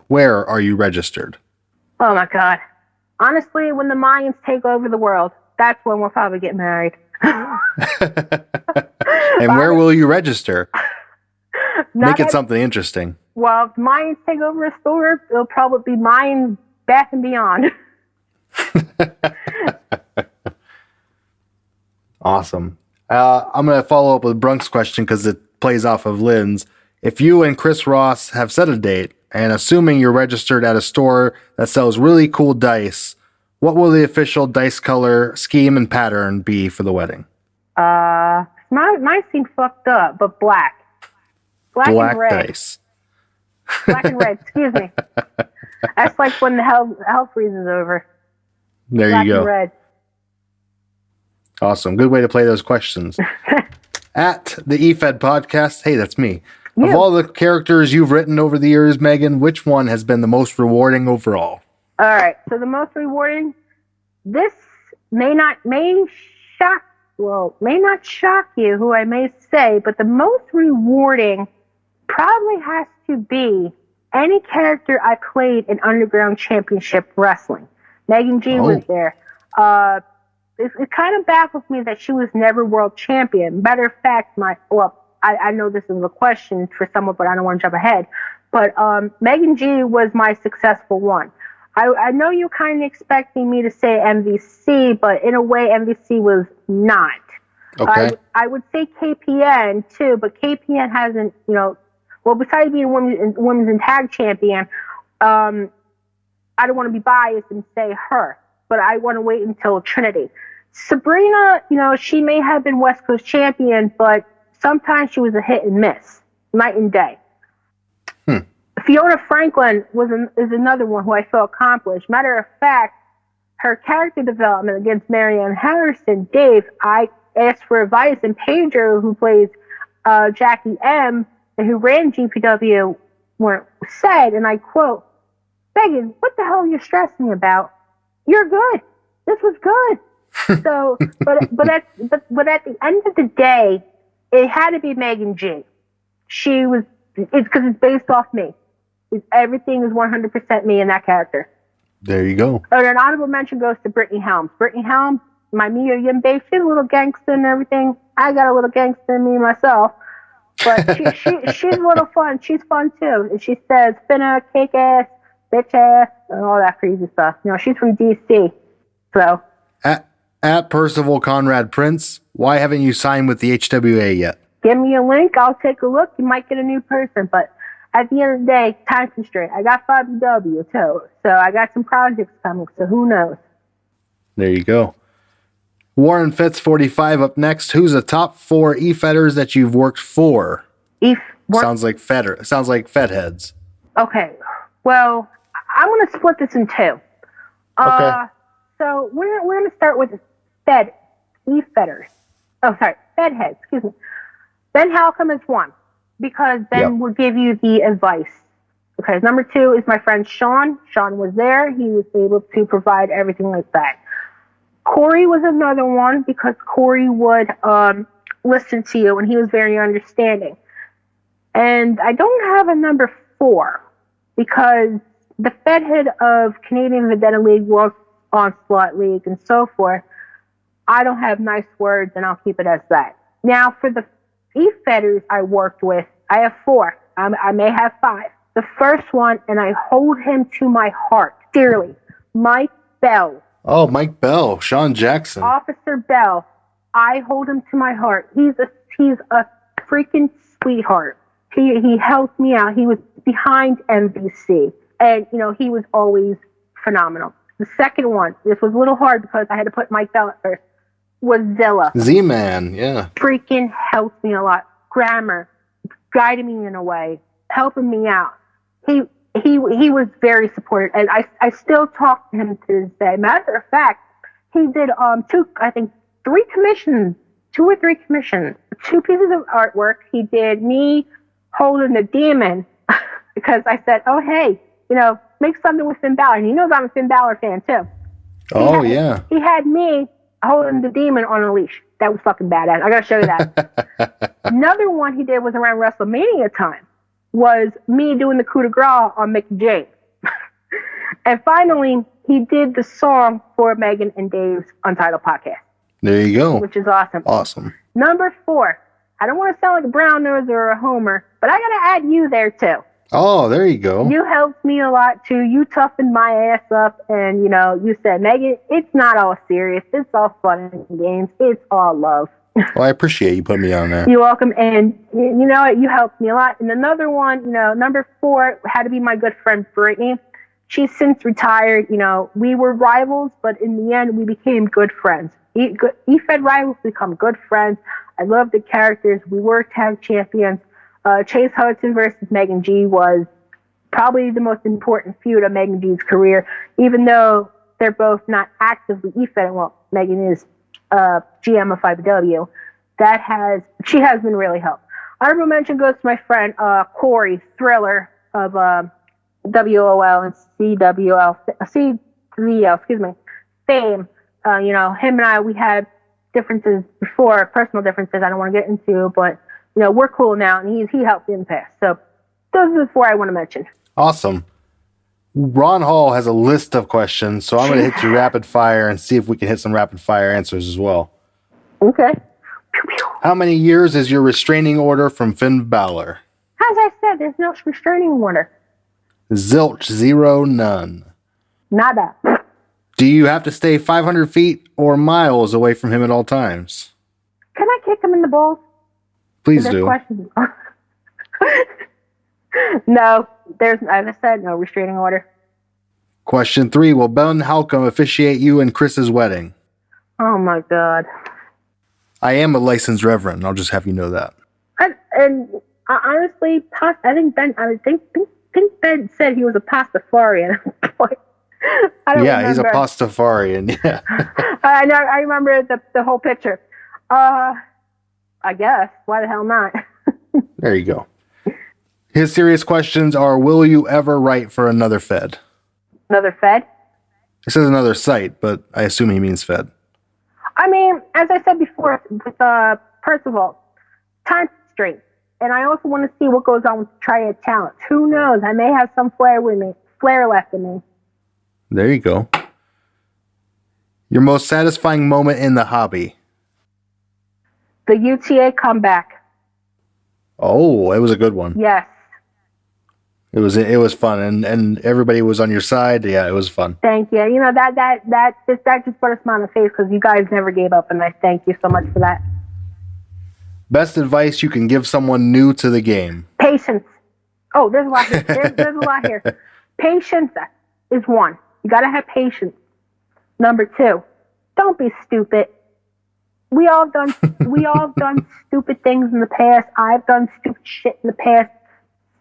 [SPEAKER 1] where are you registered?
[SPEAKER 6] Oh my God. Honestly, when the Mayans take over the world, that's when we'll probably get married.
[SPEAKER 1] And where will you register? Make it something interesting.
[SPEAKER 6] Well, if Mayans take over a store, it'll probably be Mayan Bath and Beyond.
[SPEAKER 1] Awesome. I'm going to follow up with Brunk's question because it plays off of Lynn's. If you and Chris Ross have set a date, and assuming you're registered at a store that sells really cool dice, what will the official dice color, scheme, and pattern be for the wedding?
[SPEAKER 6] Mine seem fucked up, but black. Black and red.
[SPEAKER 1] Dice.
[SPEAKER 6] Black and red, excuse me. That's like when the health freezes over.
[SPEAKER 1] There
[SPEAKER 6] Black
[SPEAKER 1] you go.
[SPEAKER 6] And red.
[SPEAKER 1] Awesome. Good way to play those questions. At the Efed podcast, hey, that's me. Yeah. Of all the characters you've written over the years, Megan, which one has been the most rewarding overall?
[SPEAKER 6] All right. So the most rewarding, this may not shock you, who I may say, but the most rewarding probably has to be any character I played in Underground Championship Wrestling. Megan G was there. It kind of baffles me that she was never world champion. Matter of fact, I know this is a question for someone, but I don't want to jump ahead. But Megan G was my successful one. I know you're kind of expecting me to say MVC, but in a way, MVC was not.
[SPEAKER 1] Okay.
[SPEAKER 6] I would say KPN too, but KPN hasn't, besides being women's and tag champion, I don't want to be biased and say her, but I want to wait until Trinity. Sabrina, she may have been West Coast champion, but sometimes she was a hit and miss, night and day. Fiona Franklin is another one who I feel accomplished. Matter of fact, her character development against Marianne Harrison, Dave, I asked for advice, and Pedro, who plays Jackie M, and who ran GPW, said, and I quote, "Megan, what the hell are you stressing about? You're good. This was good. So, but at the end of the day, it had to be Megan G. It's because it's based off me. Everything is 100% me in that character.
[SPEAKER 1] There you go.
[SPEAKER 6] And an honorable mention goes to Brittany Helms. Brittany Helms, my Mia Yimbe, she's a little gangster and everything. I got a little gangster in me myself. But she's a little fun. She's fun too. And she says, finna, cake ass, bitch ass, and all that crazy stuff. She's from DC. So.
[SPEAKER 1] At Percival Conrad Prince, why haven't you signed with the HWA yet?
[SPEAKER 6] Give me a link. I'll take a look. You might get a new person. But at the end of the day, time constraint. I got 5W too. So I got some projects coming. So who knows?
[SPEAKER 1] There you go. Warren Fitz 45 up next. Who's the top 4 E-Fedders that you've worked for? Sounds like Fed heads.
[SPEAKER 6] Okay. Well, I'm going to split this in 2.
[SPEAKER 1] Okay.
[SPEAKER 6] So we're going to start with Fed E-Fedders. Oh, sorry. Fed heads. Excuse me. Ben Halcombe is 1 because Ben will give you the advice. Okay. Number 2 is my friend Sean. Sean was there. He was able to provide everything like that. Corey was another one because Corey would listen to you and he was very understanding. And I don't have a number 4 because the Fed head of Canadian Vendetta League, World Onslaught League, and so forth, I don't have nice words and I'll keep it as that. Now, for the E-Fedders I worked with, I have 4. I may have 5. The first one, and I hold him to my heart dearly, Mike Bell.
[SPEAKER 1] Oh, Mike Bell, Sean Jackson.
[SPEAKER 6] Officer Bell. I hold him to my heart. He's a freaking sweetheart. He helped me out. He was behind MVC. And, he was always phenomenal. The second one, this was a little hard because I had to put Mike Bell at first, was Zilla.
[SPEAKER 1] Z-Man, yeah.
[SPEAKER 6] Freaking helped me a lot. Grammar, guiding me in a way, helping me out. He was very supportive, and I still talk to him to this day. Matter of fact, he did 3 commissions, 2 or 3 commissions, 2 pieces of artwork. He did me holding the demon because I said, oh hey, make something with Finn Balor. And he knows I'm a Finn Balor fan too. He had me holding the demon on a leash. That was fucking badass. I gotta show you that. Another one he did was around WrestleMania time. Was me doing the coup de grace on Mickey James. And finally, he did the song for Megan and Dave's Untitled podcast.
[SPEAKER 1] There you go.
[SPEAKER 6] Which is awesome.
[SPEAKER 1] Awesome.
[SPEAKER 6] Number 4. I don't want to sound like a brown nose or a homer, but I got to add you there too.
[SPEAKER 1] Oh, there you go.
[SPEAKER 6] You helped me a lot too. You toughened my ass up and, you said, Megan, it's not all serious. It's all fun and games. It's all love.
[SPEAKER 1] Well, I appreciate you putting me on there.
[SPEAKER 6] You're welcome. And you know what? You helped me a lot. And another one, number 4 had to be my good friend, Brittany. She's since retired. We were rivals, but in the end, we became good friends. E-Fed rivals become good friends. I love the characters. We were tag champions. Chase Hudson versus Megan G was probably the most important feud of Megan G's career, even though they're both not actively E-Fed. Well, Megan is GM of 5W. She has been really helped. Honorable mention goes to my friend Corey Thriller of WOL and CWL, Fame. Him and I, we had differences before, personal differences I don't want to get into, but we're cool now, and he helped me in the past. So those are the 4 I want to mention.
[SPEAKER 1] Awesome. Ron Hall has a list of questions, so I'm going to hit you rapid fire and see if we can hit some rapid fire answers as well.
[SPEAKER 6] Okay.
[SPEAKER 1] How many years is your restraining order from Finn Balor?
[SPEAKER 6] As I said, there's no restraining order.
[SPEAKER 1] Zilch, 0, none.
[SPEAKER 6] Nada.
[SPEAKER 1] Do you have to stay 500 feet or miles away from him at all times?
[SPEAKER 6] Can I kick him in the balls?
[SPEAKER 1] Please do.
[SPEAKER 6] No, as I said, no restraining order.
[SPEAKER 1] Question 3. Will Ben Halcombe officiate you and Chris's wedding?
[SPEAKER 6] Oh my God.
[SPEAKER 1] I am a licensed reverend. I'll just have you know that.
[SPEAKER 6] And honestly, I think Ben said he was a Pastafarian.
[SPEAKER 1] Yeah, he's a Pastafarian. Yeah.
[SPEAKER 6] I know. I remember the whole picture. I guess. Why the hell not?
[SPEAKER 1] There you go. His serious questions are, will you ever write for another Fed?
[SPEAKER 6] Another Fed?
[SPEAKER 1] It says another site, but I assume he means Fed.
[SPEAKER 6] as I said before, with Percival, time straight. And I also want to see what goes on with Triad Talents. Who knows? I may have some flair left in me.
[SPEAKER 1] There you go. Your most satisfying moment in the hobby?
[SPEAKER 6] The UTA comeback.
[SPEAKER 1] Oh, it was a good one.
[SPEAKER 6] Yes.
[SPEAKER 1] It was fun, and everybody was on your side. Yeah, it was fun.
[SPEAKER 6] Thank you. You know, that just put a smile on the face because you guys never gave up, and I thank you so much for that.
[SPEAKER 1] Best advice you can give someone new to the game?
[SPEAKER 6] Patience. Oh, there's a lot here. There's a lot here. Patience is one. You got to have patience. Number two, don't be stupid. We all done stupid things in the past. I've done stupid shit in the past.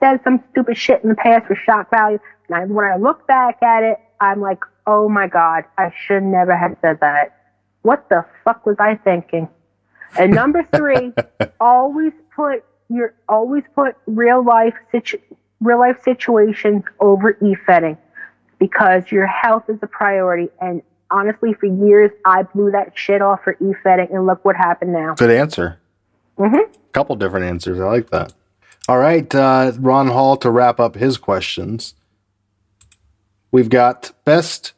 [SPEAKER 6] Said some stupid shit in the past for shock value. And when I look back at it, I'm like, oh my God, I should never have said that. What the fuck was I thinking? And number three, always put real life situations over e-fetting, because your health is a priority. And honestly, for years, I blew that shit off for e-fetting, and look what happened now.
[SPEAKER 1] Good answer. Mm-hmm. Couple different answers. I like that. All right, Ron Hall, to wrap up his questions, we've got best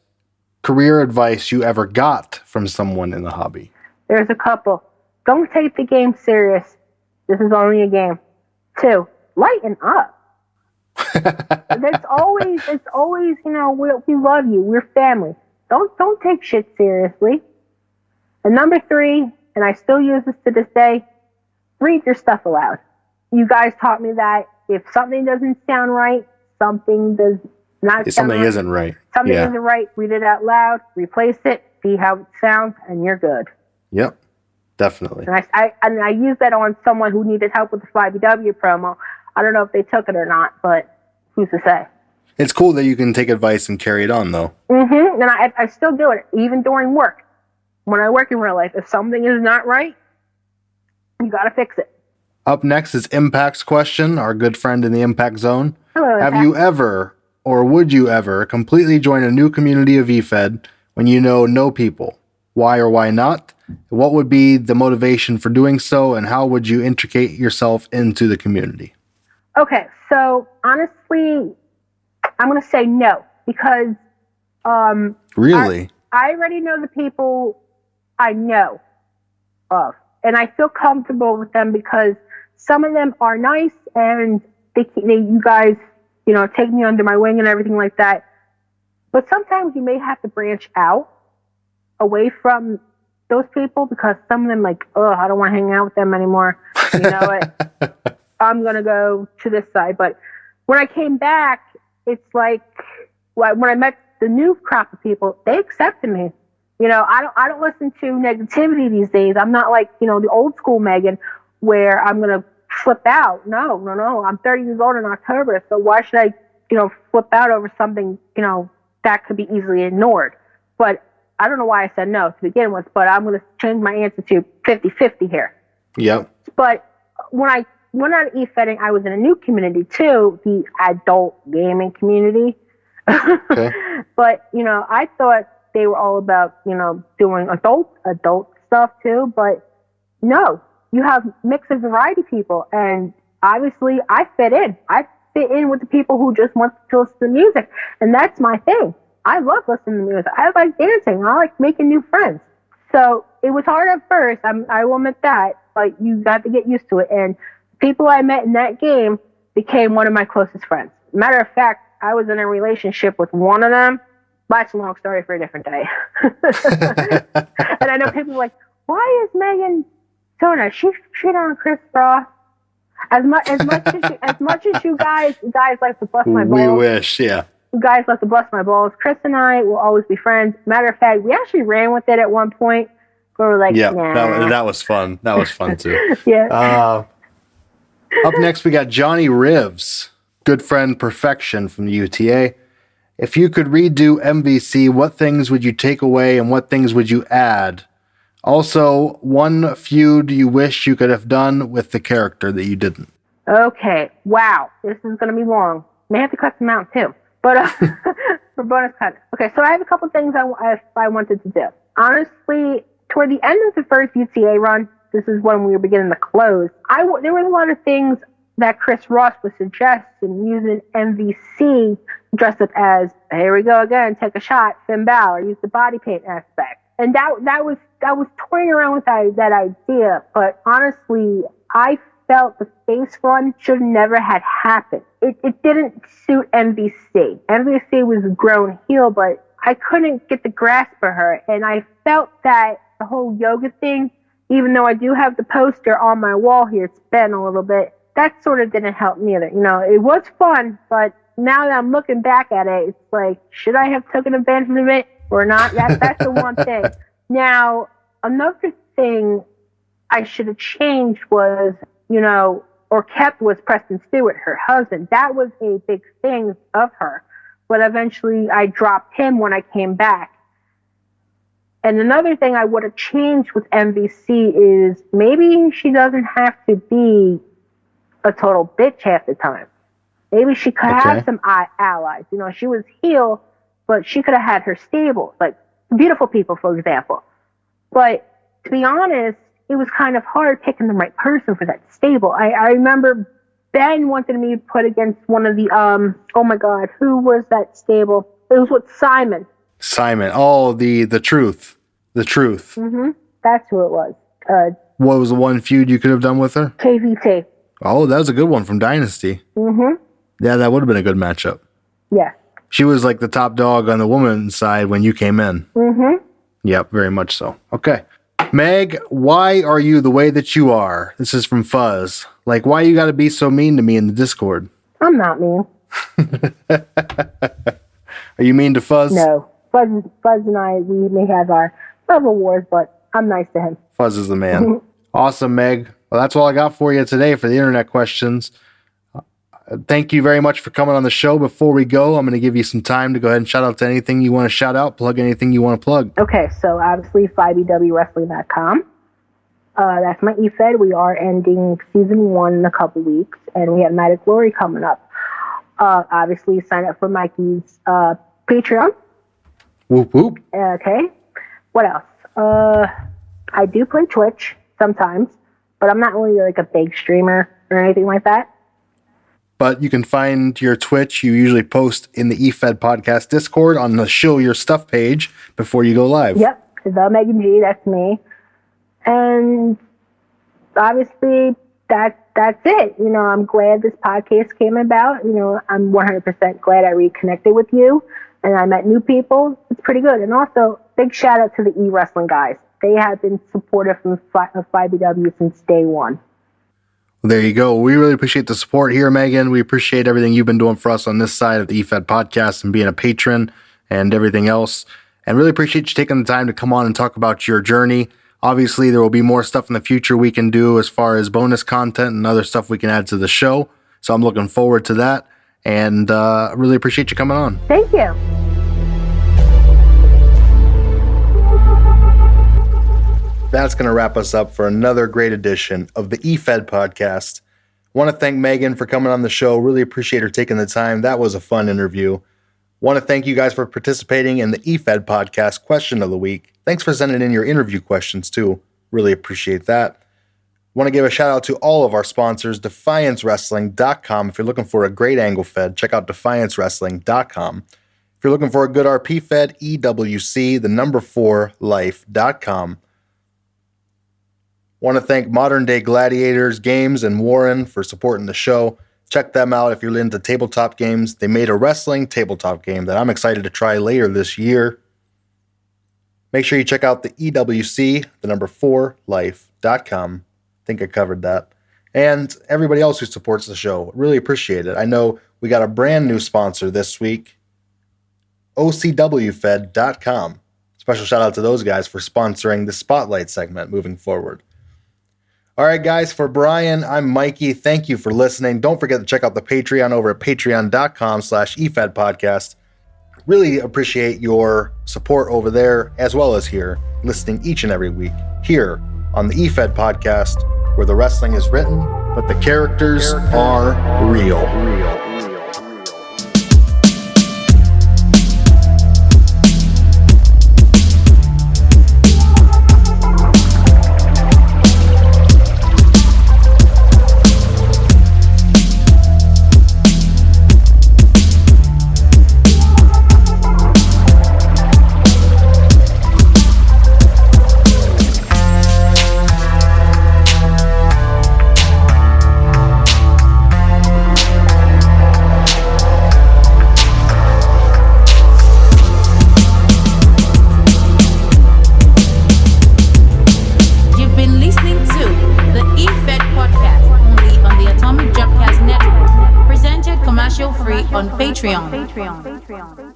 [SPEAKER 1] career advice you ever got from someone in the hobby. There's
[SPEAKER 6] a couple. Don't take the game serious. This is only a game. 2, lighten up. It's always, you know, we love you. We're family. Don't take shit seriously. And number 3, and I still use this to this day, read your stuff aloud. You guys taught me that if something doesn't sound right, something does not sound
[SPEAKER 1] something
[SPEAKER 6] right.
[SPEAKER 1] Isn't right.
[SPEAKER 6] Something isn't right. Read it out loud, replace it, see how it sounds, and you're good.
[SPEAKER 1] Yep, definitely.
[SPEAKER 6] And I used that on someone who needed help with the 5BW promo. I don't know if they took it or not, but who's to say?
[SPEAKER 1] It's cool that you can take advice and carry it on, though.
[SPEAKER 6] Mm-hmm. And I still do it, even during work. When I work in real life, if something is not right, you got to fix it.
[SPEAKER 1] Up next is Impact's question, our good friend in the Impact Zone.
[SPEAKER 6] Hello,
[SPEAKER 1] Have you ever, or would you ever, completely join a new community of Efed when you know no people? Why or why not? What would be the motivation for doing so, and how would you integrate yourself into the community?
[SPEAKER 6] Okay, so honestly, I'm going to say no, because
[SPEAKER 1] really?
[SPEAKER 6] I already know the people I know of, and I feel comfortable with them because some of them are nice, and you guys, you know, take me under my wing and everything like that. But sometimes you may have to branch out away from those people because some of them like, oh, I don't want to hang out with them anymore. You know what? I'm going to go to this side. But when I came back, it's like when I met the new crop of people, they accepted me. You know, I don't listen to negativity these days. I'm not like, you know, the old school Megan where I'm going to flip out. No. I'm 30 years old in October, so why should I, you know, flip out over something, you know, that could be easily ignored? But I don't know why I said no to begin with, but I'm going to change my answer to 50-50 here.
[SPEAKER 1] Yep.
[SPEAKER 6] But when I went out of e-fetting, I was in a new community too, the adult gaming community. Okay. But, you know, I thought they were all about, you know, doing adult stuff too, but no, you have mix of variety people, and obviously I fit in. I fit in with the people who just want to listen to music, and that's my thing. I love listening to music. I like dancing. I like making new friends. So it was hard at first. I will admit that, but you got to get used to it. And people I met in that game became one of my closest friends. Matter of fact, I was in a relationship with one of them. That's a long story for a different day. And I know people are like, why is Megan so nice? She shit on Chris Frost. As much as you guys like to bust my balls.
[SPEAKER 1] We wish, yeah.
[SPEAKER 6] You guys like to bust my balls. Chris and I will always be friends. Matter of fact, we actually ran with it at one point. We were like,
[SPEAKER 1] yeah,
[SPEAKER 6] nah.
[SPEAKER 1] that was fun. That was fun too.
[SPEAKER 6] Yeah.
[SPEAKER 1] Up next, we got Johnny Rivs, good friend Perfection from the UTA. If you could redo MVC, what things would you take away and what things would you add? Also, one feud you wish you could have done with the character that you didn't.
[SPEAKER 6] Okay. Wow. This is going to be long. May have to cut some out too. But for bonus cut. Okay, so I have a couple things I wanted to do. Honestly, toward the end of the first UTA run, this is when we were beginning to close, there was a lot of things that Chris Ross was suggesting, using MVC dressed up as, here we go again, take a shot, Finn Balor, use the body paint aspect. And that was toying around with that idea, but honestly, I felt the face run should never have happened. It didn't suit MVC. MVC was a grown heel, but I couldn't get the grasp of her, and I felt that the whole yoga thing, even though I do have the poster on my wall here, it's been a little bit, that sort of didn't help me either. It was fun, but now that I'm looking back at it, it's like, should I have taken advantage of it or not? That's the one thing. Now, another thing I should have changed was, or kept, was Preston Stewart, her husband. That was a big thing of her. But eventually I dropped him when I came back. And another thing I would have changed with MVC is maybe she doesn't have to be a total bitch half the time. Maybe she could have some allies. She was heel, but she could have had her stable, like Beautiful People, for example. But to be honest, it was kind of hard picking the right person for that stable. I remember Ben wanted me to put against one of the, oh my God, who was that stable? It was with Simon.
[SPEAKER 1] Simon. Oh, the Truth. The Truth.
[SPEAKER 6] Mm-hmm. That's who it was.
[SPEAKER 1] What was the one feud you could have done with her?
[SPEAKER 6] KVT.
[SPEAKER 1] Oh, that was a good one from Dynasty.
[SPEAKER 6] Mm-hmm.
[SPEAKER 1] Yeah, that would have been a good matchup.
[SPEAKER 6] Yeah.
[SPEAKER 1] She was like the top dog on the woman's side when you came in.
[SPEAKER 6] Mm-hmm.
[SPEAKER 1] Yep, very much so. Okay. Meg, why are you the way that you are? This is from Fuzz. Like, why you got to be so mean to me in the Discord?
[SPEAKER 6] I'm not mean.
[SPEAKER 1] Are you mean to Fuzz?
[SPEAKER 6] No. Fuzz and I, we may have our level wars, but I'm nice to him.
[SPEAKER 1] Fuzz is the man. Awesome, Meg. Well, that's all I got for you today for the internet questions. Thank you very much for coming on the show. Before we go, I'm going to give you some time to go ahead and shout out to anything you want to shout out, plug anything you want to plug.
[SPEAKER 6] Okay, so obviously 5EWWrestling.com. That's my Efed. We are ending season 1 in a couple weeks, and we have Night of Glory coming up. Obviously, sign up for Mikey's Patreon.
[SPEAKER 1] Whoop, whoop.
[SPEAKER 6] Okay. What else? I do play Twitch sometimes, but I'm not really like a big streamer or anything like that.
[SPEAKER 1] But you can find your Twitch. You usually post in the Efed podcast Discord on the Show Your Stuff page before you go live.
[SPEAKER 6] Yep. The Megan G, that's me. And obviously, that's it. I'm glad this podcast came about. I'm 100% glad I reconnected with you and I met new people. It's pretty good. And also, big shout out to the E-Wrestling guys. They have been supportive of 5BW since day one.
[SPEAKER 1] Well, there you go. We really appreciate the support here, Megan. We appreciate everything you've been doing for us on this side of the Efed podcast and being a patron and everything else. And really appreciate you taking the time to come on and talk about your journey. Obviously, there will be more stuff in the future we can do as far as bonus content and other stuff we can add to the show. So I'm looking forward to that. And really appreciate you coming on.
[SPEAKER 6] Thank you.
[SPEAKER 1] That's going to wrap us up for another great edition of the Efed podcast. Want to thank Megan for coming on the show. Really appreciate her taking the time. That was a fun interview. Want to thank you guys for participating in the Efed podcast question of the week. Thanks for sending in your interview questions too. Really appreciate that. Want to give a shout out to all of our sponsors, DefianceWrestling.com. If you're looking for a great angle fed, check out DefianceWrestling.com. If you're looking for a good RP fed, EWC, 4 life.com. Want to thank Modern Day Gladiators Games and Warren for supporting the show. Check them out if you're into tabletop games. They made a wrestling tabletop game that I'm excited to try later this year. Make sure you check out the EWC, 4 life.com. I think I covered that. And everybody else who supports the show. Really appreciate it. I know we got a brand new sponsor this week, OCWFed.com. Special shout out to those guys for sponsoring the Spotlight segment moving forward. All right, guys, for Brian, I'm Mikey. Thank you for listening. Don't forget to check out the Patreon over at patreon.com/EFED podcast. Really appreciate your support over there, as well as here, listening each and every week here on the Efed podcast, where the wrestling is written, but the characters are real.
[SPEAKER 7] Patreon.